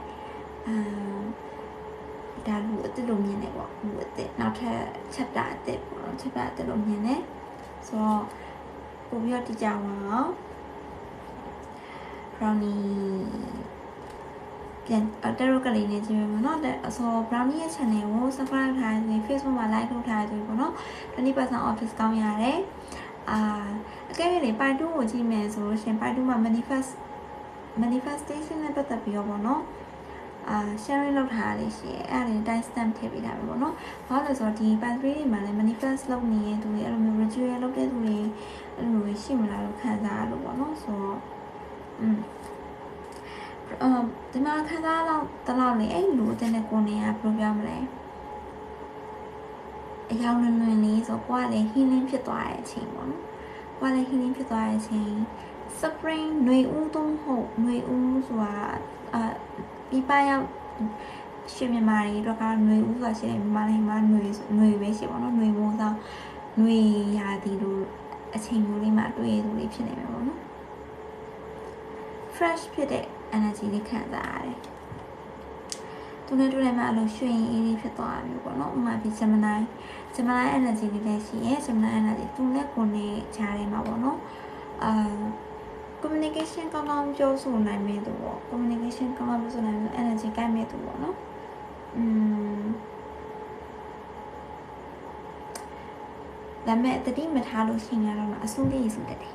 [SPEAKER 1] ဒါလူအသက်လိုမြင်နေပေါ့လူအသက်နောက်ထ ထပ် chapter အသစ်ပေါ့နော် chapter အသစ်လို့မြင်တယ်ဆိုတော့ပို့ပြီးတော့တည်ကြအောင် brownie ပြန်တက်ရုပ်ကလေးနဲ့ကြည့်မယ်ပေါ့နော်ဆို brownie ရဲ့ channel ကို subscribe ထားရင် Facebook မှာ like လုပ်ထားရင်ပေါ့နော် 20% off discount ရတယ်အကယ်၍ပိုင်2ကိုကြည့်မယ်ဆိုလို့ရှင်ပိုင်2မှာ manifestation နဲ့ပတ်သက်ပြီးတော့ပေါ့နော်sharing လုပ်ထားရရှိရဲအဲ့ဒါတွေ time stamp ထည့်ပေးထားမယ်ပေါ့နော်ဘာလို့လဲဆိုတော့ဒီ part 3တွေမှာလည်း manifest လုပ်နေတဲ့သူတွေအဲ့လိုမျိုး ritual လုပ်တဲ့သူတွေအဲ့လိုမျိုးရှိမလားလို့ခံစားရလို့ပေါ့နော်ဆိုတော့ဒီမှာခံစားတော့တလောက်လေအဲ့လိုတဲ့ကိုနေရဘယ်လိုပြောမလဲအယောင်လွန်လေးဆိုကိုကလည်း healing ဖြစ်သွားတဲ့အချိန်ပေါ့နော်ကိုကလည်း healing ဖြစ်သွားတဲ့အချိန် spring ຫນွေဦးသုံးဟုတ်ຫນွေဦးဆိုတာပြပရောက်ရှင်မြန်မာတွေတော့ကຫນွေဦးဆိုတာရှိတယ်မြန်မာနိုင်ငံမှာຫນွေပဲရှိပေါ့နော်ຫນွေမိုးဆောင်ຫນွေရာသီလိုအချိန်မျိုးလေးမှာတွေ့ရသူတွေဖြစ်နေမှာပေါ့နော် fresh ဖြစ်တဲ့ energy လေးခံစားရတယ်သူနဲ့တွေ့တယ်မှာအလိုရွှင်အေးလေးဖြစ်သွားမျိုးပေါ့နော်ဥမာပြီး Gemini energy လေးလည်းရှိရဲ Gemini energy သူနဲ့ကိုယ်နဲ့ခြားတယ်မှာပေါ့နော်communication ကောင်းကောင်းပြောဆိုနိုင်မယ်သူပေါ့ communication ကောင်းကောင်းပြောဆိုနိုင်မယ် energy ကိုက်မဲ့သူပေါ့နော်ဒါမဲ့တတိမထားလို့ရှိရင်တော့အဆုံးလေးဆိုတတ်တယ်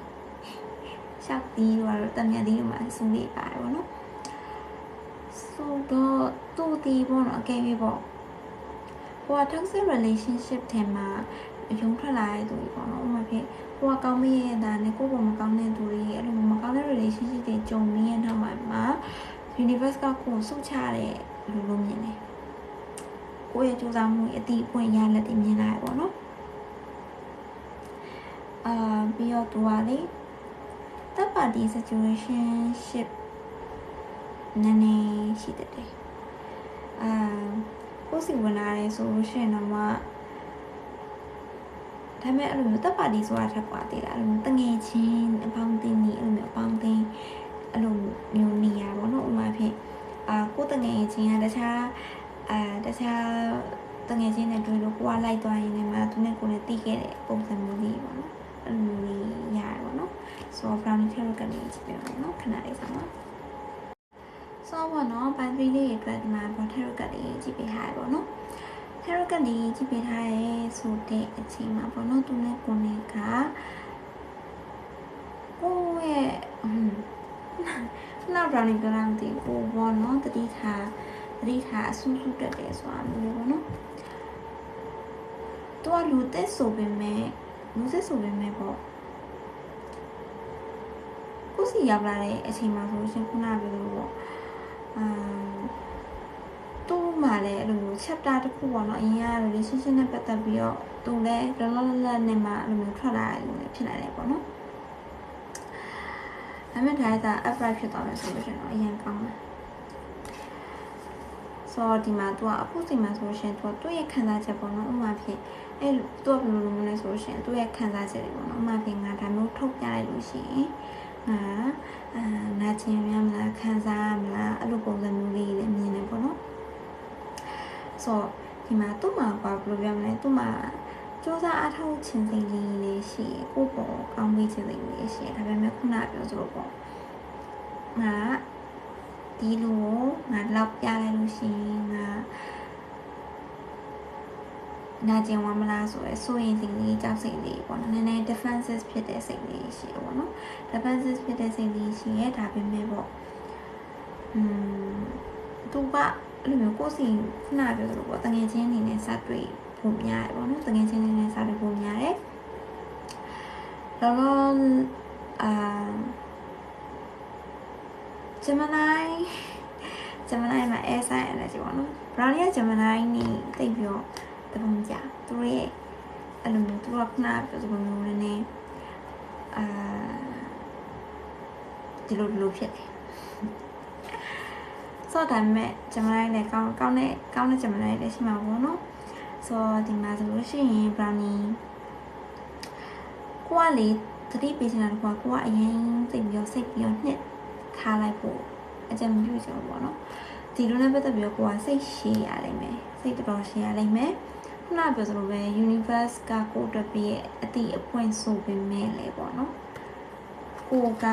[SPEAKER 1] ရှောက်ပြီးတော့တမန်ဒီမှာအဆုံးလေးပါတယ်ပေါ့နော်ဆိုတော့သူဒီပေါ့နော်အကယ်၍ပေါ့ဟိုက toxic relationship ထဲမှာရုံထွက်လာတဲ့သူတွေပေါ့နော်ဥပမာဖြစ်ဟိုကကောင်းမရဲ့ဒါနဲ့ကိုယ့်ဘုံမကောင်းတဲ့သူတွေအဲ့လိုမကောင်းတဲ့ relationship တွေကြုံနေရတဲ့နောက်မှာ universe ကကိုယ်ဆုတ်ချတဲ့လူလိုမြင်တယ်ကိုယ့်ရဲ့ကြိုးစားမှုအတိအပွင့်ရလက်တွေမြင်လာရပေါ့နော်ပြီးတော့သူကလေတပ်ပါတီ situationship နည်းနည်းရှိတဲ့ကိုယ်စီဝင်လာတယ်ဆိုလို့ရှိရင်တော့ဒါပေမဲ့အဲ့လိုမျိုးတပ်ပါတီဆိုတာထပ်ပွားသေးလားအဲ့လိုမျိုးတငယ်ချင်းအပေါင်းအသင်းကြီးအဲ့လိုမျိုးအပေါင်းအသင်းအဲ့လိုမျိုးနေရပါတော့ဥမာဖြစ်ကိုယ်တငယ်ချင်းကတခြားတငယ်ချင်းနဲ့တွေ့လို့ကိုကလိုက်သွားရင်လည်းသူနဲ့ကိုယ်နဲ့တီးခဲ့တဲ့ပုံစံမျိုးလေးပေါ့နော်အဲ့လိုမျိုးလေးရရပါတော့ဆိုတော့ brownie tarot ကနေကြည့်ပြမယ်နော်ခဏလေးဆောင်ပါဆိုတော့နော် part 3လေးအတွက်ဒီမှာ tarot ကနေကြည့်ပြထားရပါတော့tarot ကနေကြည့်ပြထားရဲဆိုတဲ့အချိန်မှာပေါ့နော်သူနဲ့ကိုယ်နဲ့ကကိုယ့်ရဲ့နောက် brownie ကလည်းဒီကိုပေါ့နော်တတိထားအဆူဆူတက်တယ်ဆိုတာမျိုးပေါ့နော်သူကလူသက်ဆိုပေမဲ့ပေါ့ကိုစီရောက်လာတဲ့အချိန်မှာဆိုရှင်ခုနကပြောလို့ပေါ့သူ့မှာလည်းအဲ့လို chapter တစ်ခုပေါ့နော်အရင်က relationship နဲ့ပတ်သက်ပြီးတော့သူလည်းလောလောလတ်နဲ့မှအဲ့လိုမျိုးထွက်လာတယ်လို့ဖြစ်နိုင်တယ်ပေါ့နော်ဒါပေမဲ့ဒါက upright ဖြစ်သွားမယ်ဆိုလို့ရှင်တော့အရင်ကောင်းတယ်ဆိုတော့ဒီမှာသူကအခုချိန်မှာဆိုလို့ရှင်သူကသူ့ရဲ့ခံစားချက်ပေါ့နော်ဥမာဖြစ်အဲ့သူကဘယ်လိုလုပ်မလဲဆိုလို့ရှင်သူ့ရဲ့ခံစားချက်တွေပေါ့နော်ဥမာဖြစ်ငါဒါမျိုးထုတ်ပြလိုက်လို့ရှိရင်နာကျင်ရမလားခံစားရမလားအဲ့လိုပုံစံမျိုးလေးလည်းမြင်နေပေါ့နော်ဆိုတော့ဒီမှာသူ့မှာဘယ်လိုပြောမလဲသူ့မှာစူးစမ်းအားထုတ်ခြင်းစိတ်လေးလည်းရှိရကိုပေါ့ကောင်းပြီးခြင်းစိတ်လေးရှိရဒါပေမဲ့ခုနပြောသလိုပေါ့ငါဒီလိုငါလောက်ပြလိုက်လို့ရှိရင်ငါနာကျင်ဝမ်းမလားဆိုရယ်စိုးရင်စိတ်လေးကြောက်စိတ်လေးပေါ့နော်နည်းနည်း defensive ဖြစ်တဲ့စိတ်လေးရှိရပေါ့နော် defensive ဖြစ်တဲ့စိတ်လေးရှိရဒါပေမဲ့ပေါ့သူကအဲ့လိုမျိုးကိုယ်စီခုနပြောသလိုပေါ့တငယ်ချင်းအနေနဲ့စတွေ့ပုံများတယ်ပေါ့နော်တငယ်ချင်းအနေနဲ့စတွေ့ပုံများတယ်လောလောGemini မှာ air sign energy ပေါ့နော် brownie က Gemini နေတိတ်ပြီးတော့တပုံကြသူရဲ့အဲ့လိုမျိုးသူကခုနပြောသလိုမျိုးနဲ့ဒီလိုဖြစ်တယ်ဆိုတော့ဒါပေမဲ့ Gemini လည်းကောင်းတဲ့ Gemini လည်းရှိမှာပေါ့နော်ဆိုတော့ဒီမှာဆိုလို့ရှိရင် brownie ကိုကလေသတိပေးနေတာကကိုကအရင်သိပြီးတော့စိတ်ပြီးတော့နှစ်ခါလိုက်ဖို့အကြံပြုချင်ပေါ့နော်ဒီလိုနဲ့ပတ်သက်ပြီးတော့ကိုကစိတ်ရှည်ရလိမ့်မယ်စိတ်တော်ရှည်ရလိမ့်မယ် ခုနပြောသလိုပဲ universe ကကိုအတွက်ပြီးရဲ့အတိအပွင့်ဆိုပေမဲ့လေပေါ့နော်ကိုက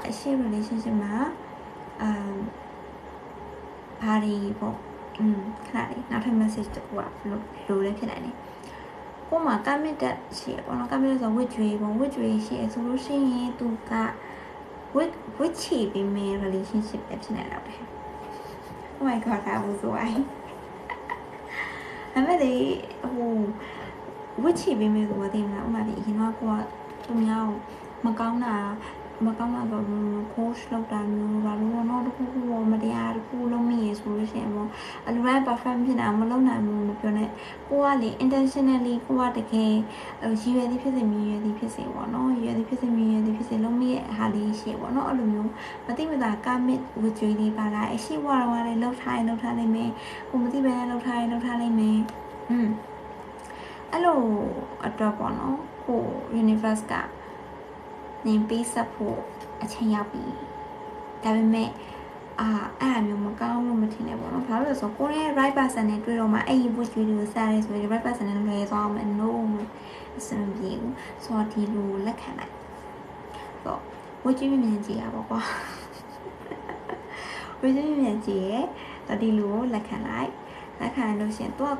[SPEAKER 1] အရှိ relationship မှာဘာတွေပေါ့ခဏလေးနောက်ထပ် message တစ်ခုကလိုလည်းဖြစ်နိုင်တယ်ကိုမှာ commit ရှိရပေါ့နော် commit ဆိုဝစ်ကြွေပေါ့ဝစ်ကြွေရှိရဆိုလို့ရှိရင်သူကဝစ်ချီပြီးမဲ့ relationship ပဲဖြစ်နေတော့တယ် Oh my god ဒါဘူးဆိုရင်အဲ့မဲ့လေဟိုဝစ်ချီပြီးမဲ့ဆိုတော့တင်မလားဥမာဒီအရင်တော့ကိုကသူများကိုမကောင်းတာတော့ coach လောက်တာမျိုးဘာလို့တော့တခုခုမတရားတခုလုံးမိရဆိုလို့ရှိရင်ပေါ့အလူတိုင်း perfect ဖြစ်တာမလုပ်နိုင်ဘူးမပြောနဲ့ကိုကလေ intentionally ကိုကတကယ်ရည်ရွယ်သည်ဖြစ်စေမြည်ရွယ်သည်ဖြစ်စေပေါ့နော်ရည်ရွယ်သည်ဖြစ်စေမြည်ရွယ်သည်ဖြစ်စေလုံးမိရဲ့ဟာလေးရှိပေါ့နော်အဲ့လိုမျိုးမသိမသာ commit ဝကြွေးလေးပါလာအရှိဝါတော့လည်းလှုပ်ထားလိုက်မယ်ကိုမသိပဲလှုပ်ထားလိုက်မယ်အဲ့လိုအတွက်ပေါ့နော်ကို universe ကနေပေးဆက်ဖို့အချိန်ရောက်ပြီဒါပေမဲ့အဲ့မျိုးမကောင်းလို့မထင်နဲ့ပေါ့နော်ဘာလို့လဲဆိုကိုရဲ့ right person နဲ့တွေ့တော့မှအဲ့ဒီ wish တွေကိုစားရဲဆိုရင် right person နဲ့လွယ်သွားအောင် no အဆင်ပြေဘူးဆိုတော့ဒီလိုလက်ခံလိုက်တော့ wish မြင်ကြည့်ရပါကွာ wish မြင်ကြည့်ရတော့ဒီလိုလက်ခံလိုက်လို့ရှင်သူက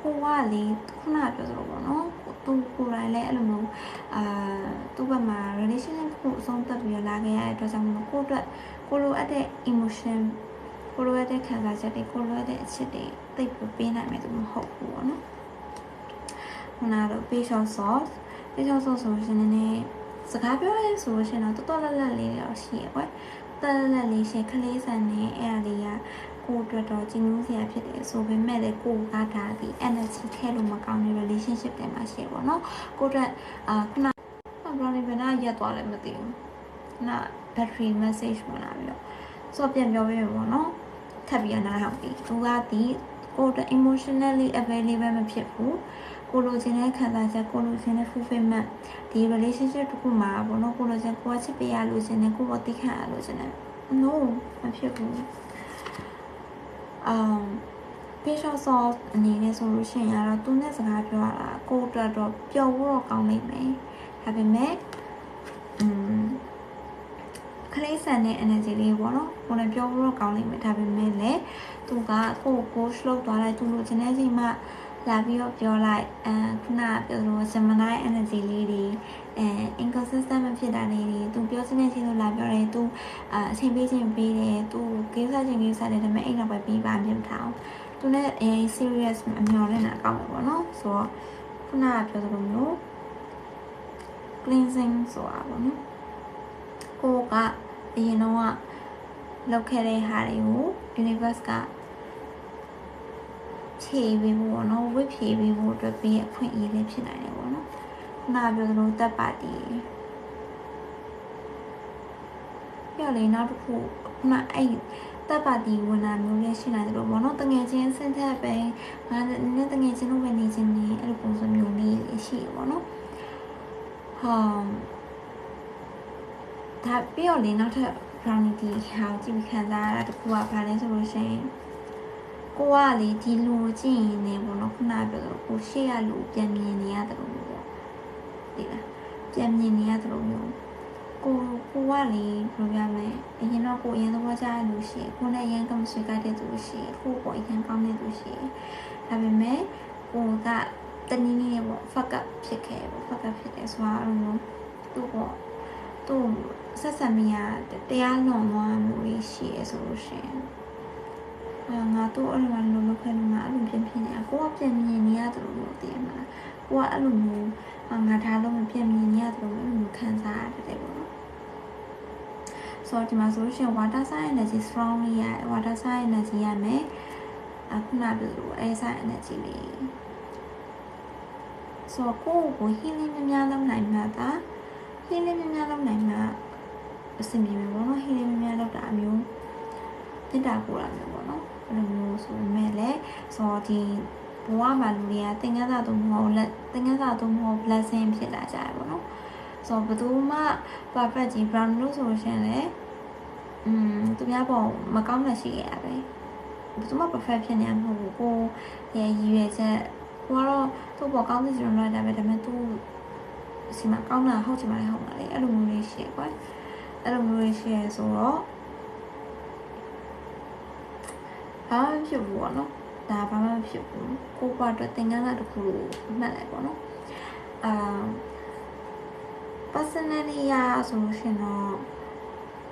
[SPEAKER 1] ကိုကလေခုနပြောသလိုပေါ့နော်သူကိုယ်တိုင်လည်းအဲ့လိုမျိုးသူ့ဘက်မှာ relationship ကိုအဆုံးသတ်ပြီးလာခဲ့ရတဲ့အတွက်ကြောင့်မို့ကိုအတွက်ကိုလိုအပ်တဲ့ emotion ကိုလိုအပ်တဲ့ခံစားချက်တွေကိုလိုအပ်တဲ့အချက်တွေသိပ်ပေးနိုင်မယ်သူမဟုတ်ဘူးပေါ့နော်ခုနကတော့ patient sauce ဆိုရှင်နဲ့စကားပြောရဲဆိုရှင်တော့တော်တော်လက်လေးတော့ရှိရကွယ်တော်လက်လေးရှင်ခလေးဆန်နဲ့အဲ့အလေးကကိုအတွက်တော့ကျင်းလို့ဆရာဖြစ်တယ်ဆိုပေမဲ့လည်းကိုကဒါဒီ energy ထဲလို့မကောင်းတဲ့ relationship တွေမှာရှိရပေါ့နော်ကိုအတွက်ခုနဘယ်လိုရက်သွားလဲမသိဘူးခုန battery message ဝင်လာပြီးတော့ဆိုတော့ပြန်ပြောပေးမယ်ပေါ့နော်ထပ်ပြီးတော့နားထောင်ပြီးသူကဒီကိုအတွက် emotionally available မဖြစ်ဘူးကိုလိုချင်တဲ့ခံစားချက်ကိုလိုချင်တဲ့ fulfillment ဒီ relationship တစ်ခုမှာပေါ့နော်ကိုလိုချင်ကိုချစ်ပေးရလို့ချင်တယ်ကိုဘောတိခံရလို့ချင်တယ် no မဖြစ်ဘူးpatient sauce အနေနဲ့ဆိုလို့ရှိရင်တော့သူနဲ့စကားပြောရတာကိုအတွက်တော့ပျော်ဖို့တော့ကောင်းနိုင်မယ်ဒါပေမဲ့ခလေးဆန်တဲ့ energy လေးပေါ့နော်ကိုလည်းပြောဖို့တော့ကောင်းနိုင်မယ်ဒါပေမဲ့လည်းသူကကို coach လုပ်သွားလိုက်သူလိုချင်တဲ့ချိန်မှာလာပြီးတော့ပြောလိုက်ခုနပြောလို့ Gemini energy လေးတွေinconsistent ဖြစ်တာလေးတွေသူပြောစတဲ့ချိန်လို့လာပြောတယ်သူအချိန်ပေးခြင်းပေးတယ်သူကိစ္စချင်းကိစ္စတွေဒါပေမဲ့အဲ့တော့ပဲပြီးပါမြင်ထားသူနဲ့ serious အမျှော်လင့်တာကောင်းတယ်ပေါ့နော်ဆိုတော့ခုနပြောသလိုမျိုး cleansing ဆိုတာပေါ့နော်ကိုကအရင်တော့လောက်ခဲ့တဲ့ဟာတွေကို universe ကဖြည့်ပေးဖို့ပေါ့နော်ဝစ်ဖြည့်ပေးဖို့အတွက်ပေးအခွင့်အရေးလေးဖြစ်နိုင်တယ်ပေါ့နော်ခုနပြောသလိုတက်ပါတီပြောလေနောက်တစ်ခုခုနအဲ့တက်ပါတီဝင်လာမျိုးလေးရှိနိုင်တယ်လို့ပေါ့နော်တငယ်ချင်းဆင်းသက်ပဲငါနဲ့တငယ်ချင်းတို့ပဲနေချင်းနေအဲ့လိုပုံစံမျိုးလေးရှိရပေါ့နော်ဒါပြီးတော့လေနောက်ထပ် brownie ဒီဟာကြည့်ခံစားရတာတခုကဘာလဲဆိုလို့ရှိရင်ကိုကလေဒီလူကြည့်ရင်လည်းပေါ့နော်ခုနပြောတော့ကိုရှေ့ရလူပြန်မြင်နေရတယ်လို့ပေါ့ဒီလားပြန်မြင်နေရတယ်လို့မျိုးကိုကလေဘယ်လိုပြောမလဲအရင်တော့ကိုအရင်တော့ကြားရလို့ရှိရင်ကိုနဲ့အရင်ကမဆွေးကြတဲ့သူရှိရင်ကိုအရင်ကောင်းတဲ့သူရှိရင်ဒါပေမဲ့ကိုကတနည်းနည်းပေါ့ fuck up ဖြစ်ခဲ့ပေါ့ fuck up ဖြစ်တယ်ဆိုတာအဲ့လိုသူပေါ့သူဆက်ဆံမိရတရားလွန်သွားမှုရှိရဆိုလို့ရှိရင်ငါတို့အဲ့လိုမျိုးလုပ်ခဲ့လို့ငါအဲ့လိုပြင်နေတာကိုကပြင်မြင်နေရတယ်လို့သိရမှာကိုကအဲ့လိုမျိုးငါဒါလုံးမပြင်မြင်နေရတယ်လို့အဲ့လိုမျိုးခံစားရတယ်ပေါ့နော်ဆိုတော့ဒီမှာဆိုလို့ရှိရင် water sign energy strongly ရ water sign energy ရမယ်အခုနပြောလို့ air sign energy လေးဆိုတော့ကိုကို healing များလုပ်နိုင်မှာဒါ healing များလုပ်နိုင်မှာအဆင်ပြေမယ်ပေါ့နော် healing များလုပ်တာအမျိုးတိတာကိုလာမျိုးပေါ့နော်အဲ့လိုမျိုးဆိုပေမဲ့လည်းဆိုတော့ဒီဘဝမှာလူတွေကသင်ခန်းစာတော့မဟုတ် blessing ဖြစ်လာကြရပေါ့နော်ဆိုတော့ဘယ်သူမှ perfect ကြီး brown လို့ဆိုလို့ရှိရင်လည်းသူများပေါ့မကောင်းတာရှိခဲ့ရပဲဘယ်သူမှ perfect ဖြစ်နေမှာမဟုတ်ဘူးကိုရဲ့ရည်ရွယ်ချက် ကိုကတော့သူ့ပေါ်ကောင်းစီစဉ်လို့ဒါပေမဲ့သူစီမကောင်းတာဟုတ်ချင်မှလည်းဟုတ်ပါလေအဲ့လိုမျိုးလေးရှိရကွယ်အဲ့လိုမျိုးလေးရှိရဆိုတော့ဘာမှဖြစ်ဘူးပေါ့နော်ဒါဘာမှဖြစ်ဘူးကိုကအတွက်သင်ခန်းစာတစ်ခုလိုမှတ်လိုက်ပေါ့နော်personally ရဆိုလို့ရှင်တော့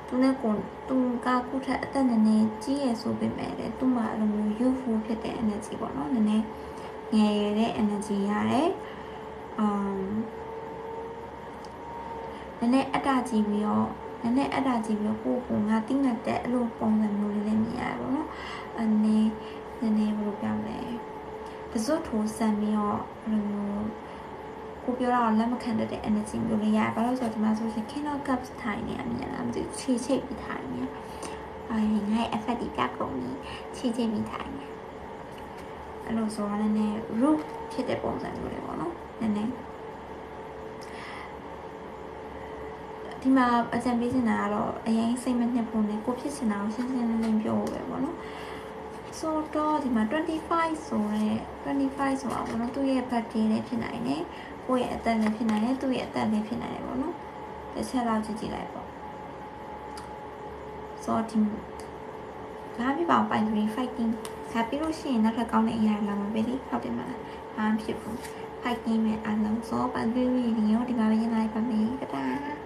[SPEAKER 1] သူနဲ့ကိုသူကခုထက်အသက်နည်းနည်းကြီးရဆိုပေမဲ့လည်းသူ့မှာအဲ့လိုမျိုး youthful ဖြစ်တဲ့ energy ပေါ့နော်နည်းနည်းငယ်ရတဲ့ energy ရတယ်နည်းနည်းအတ္တကြီးပြီးတော့ကိုငါတိငတ်တဲ့အဲ့လိုပုံစံမျိုးလေးလည်းမြင်ရတယ်ပေါ့နော်နည်းဘယ်လိုပြောမလဲတစွတ်ထိုးဆန်ပြီးတော့အဲ့လိုမျိုးကိုပြောတာလက်မခံတတ်တဲ့ energy မျိုးလေးရတယ်ဘာလို့ဆိုတော့ဒီမှာဆိုရှင် King of Cups ထိုင်နေရမြင်လားမသိဘူးခြေချိတ်ပြီးထိုင်နေငါရဲ့ effect ပြကုန်ပြီးခြေချိတ်ပြီးထိုင်နေအဲ့လိုဆိုတော့လည်း root ဖြစ်တဲ့ပုံစံမျိုးလေးပေါ့နော်နည်းနည်းဒီမှာအကြံပေးနေတာကတော့အရင်စိတ်မနှစ်ဖို့နဲ့ကိုဖြစ်ချင်တာကိုရှင်းရှင်းလင်းလင်းပြောဖို့ပဲပေါ့နော်ဆိုတော့ဒီမှာ25ဆိုတာပေါ့နော်သူ့ရဲ့ birthday လည်းဖြစ်နိုင်တယ်ကိုယ့်ရဲ့အသက်လည်းဖြစ်နိုင်တယ်သူ့ရဲ့အသက်လည်းဖြစ်နိုင်တယ်ပေါ့နော်တစ်ချက်လောက်ကြည့်လိုက်ပေါ့ဆိုတော့ဒီဘာဖြစ်ပါပိုင်3 fighting ဒါပြီးလို့ရှိရင်နောက်ထပ်ကောင်းတဲ့အရာလာမှာပဲလေဟုတ်တယ်မလားဘာဖြစ်ဘူး fighting မဲ့အလုံးစောပိုင်3 video ဒီမှာပဲရင်းလိုက်ပါမယ်တတား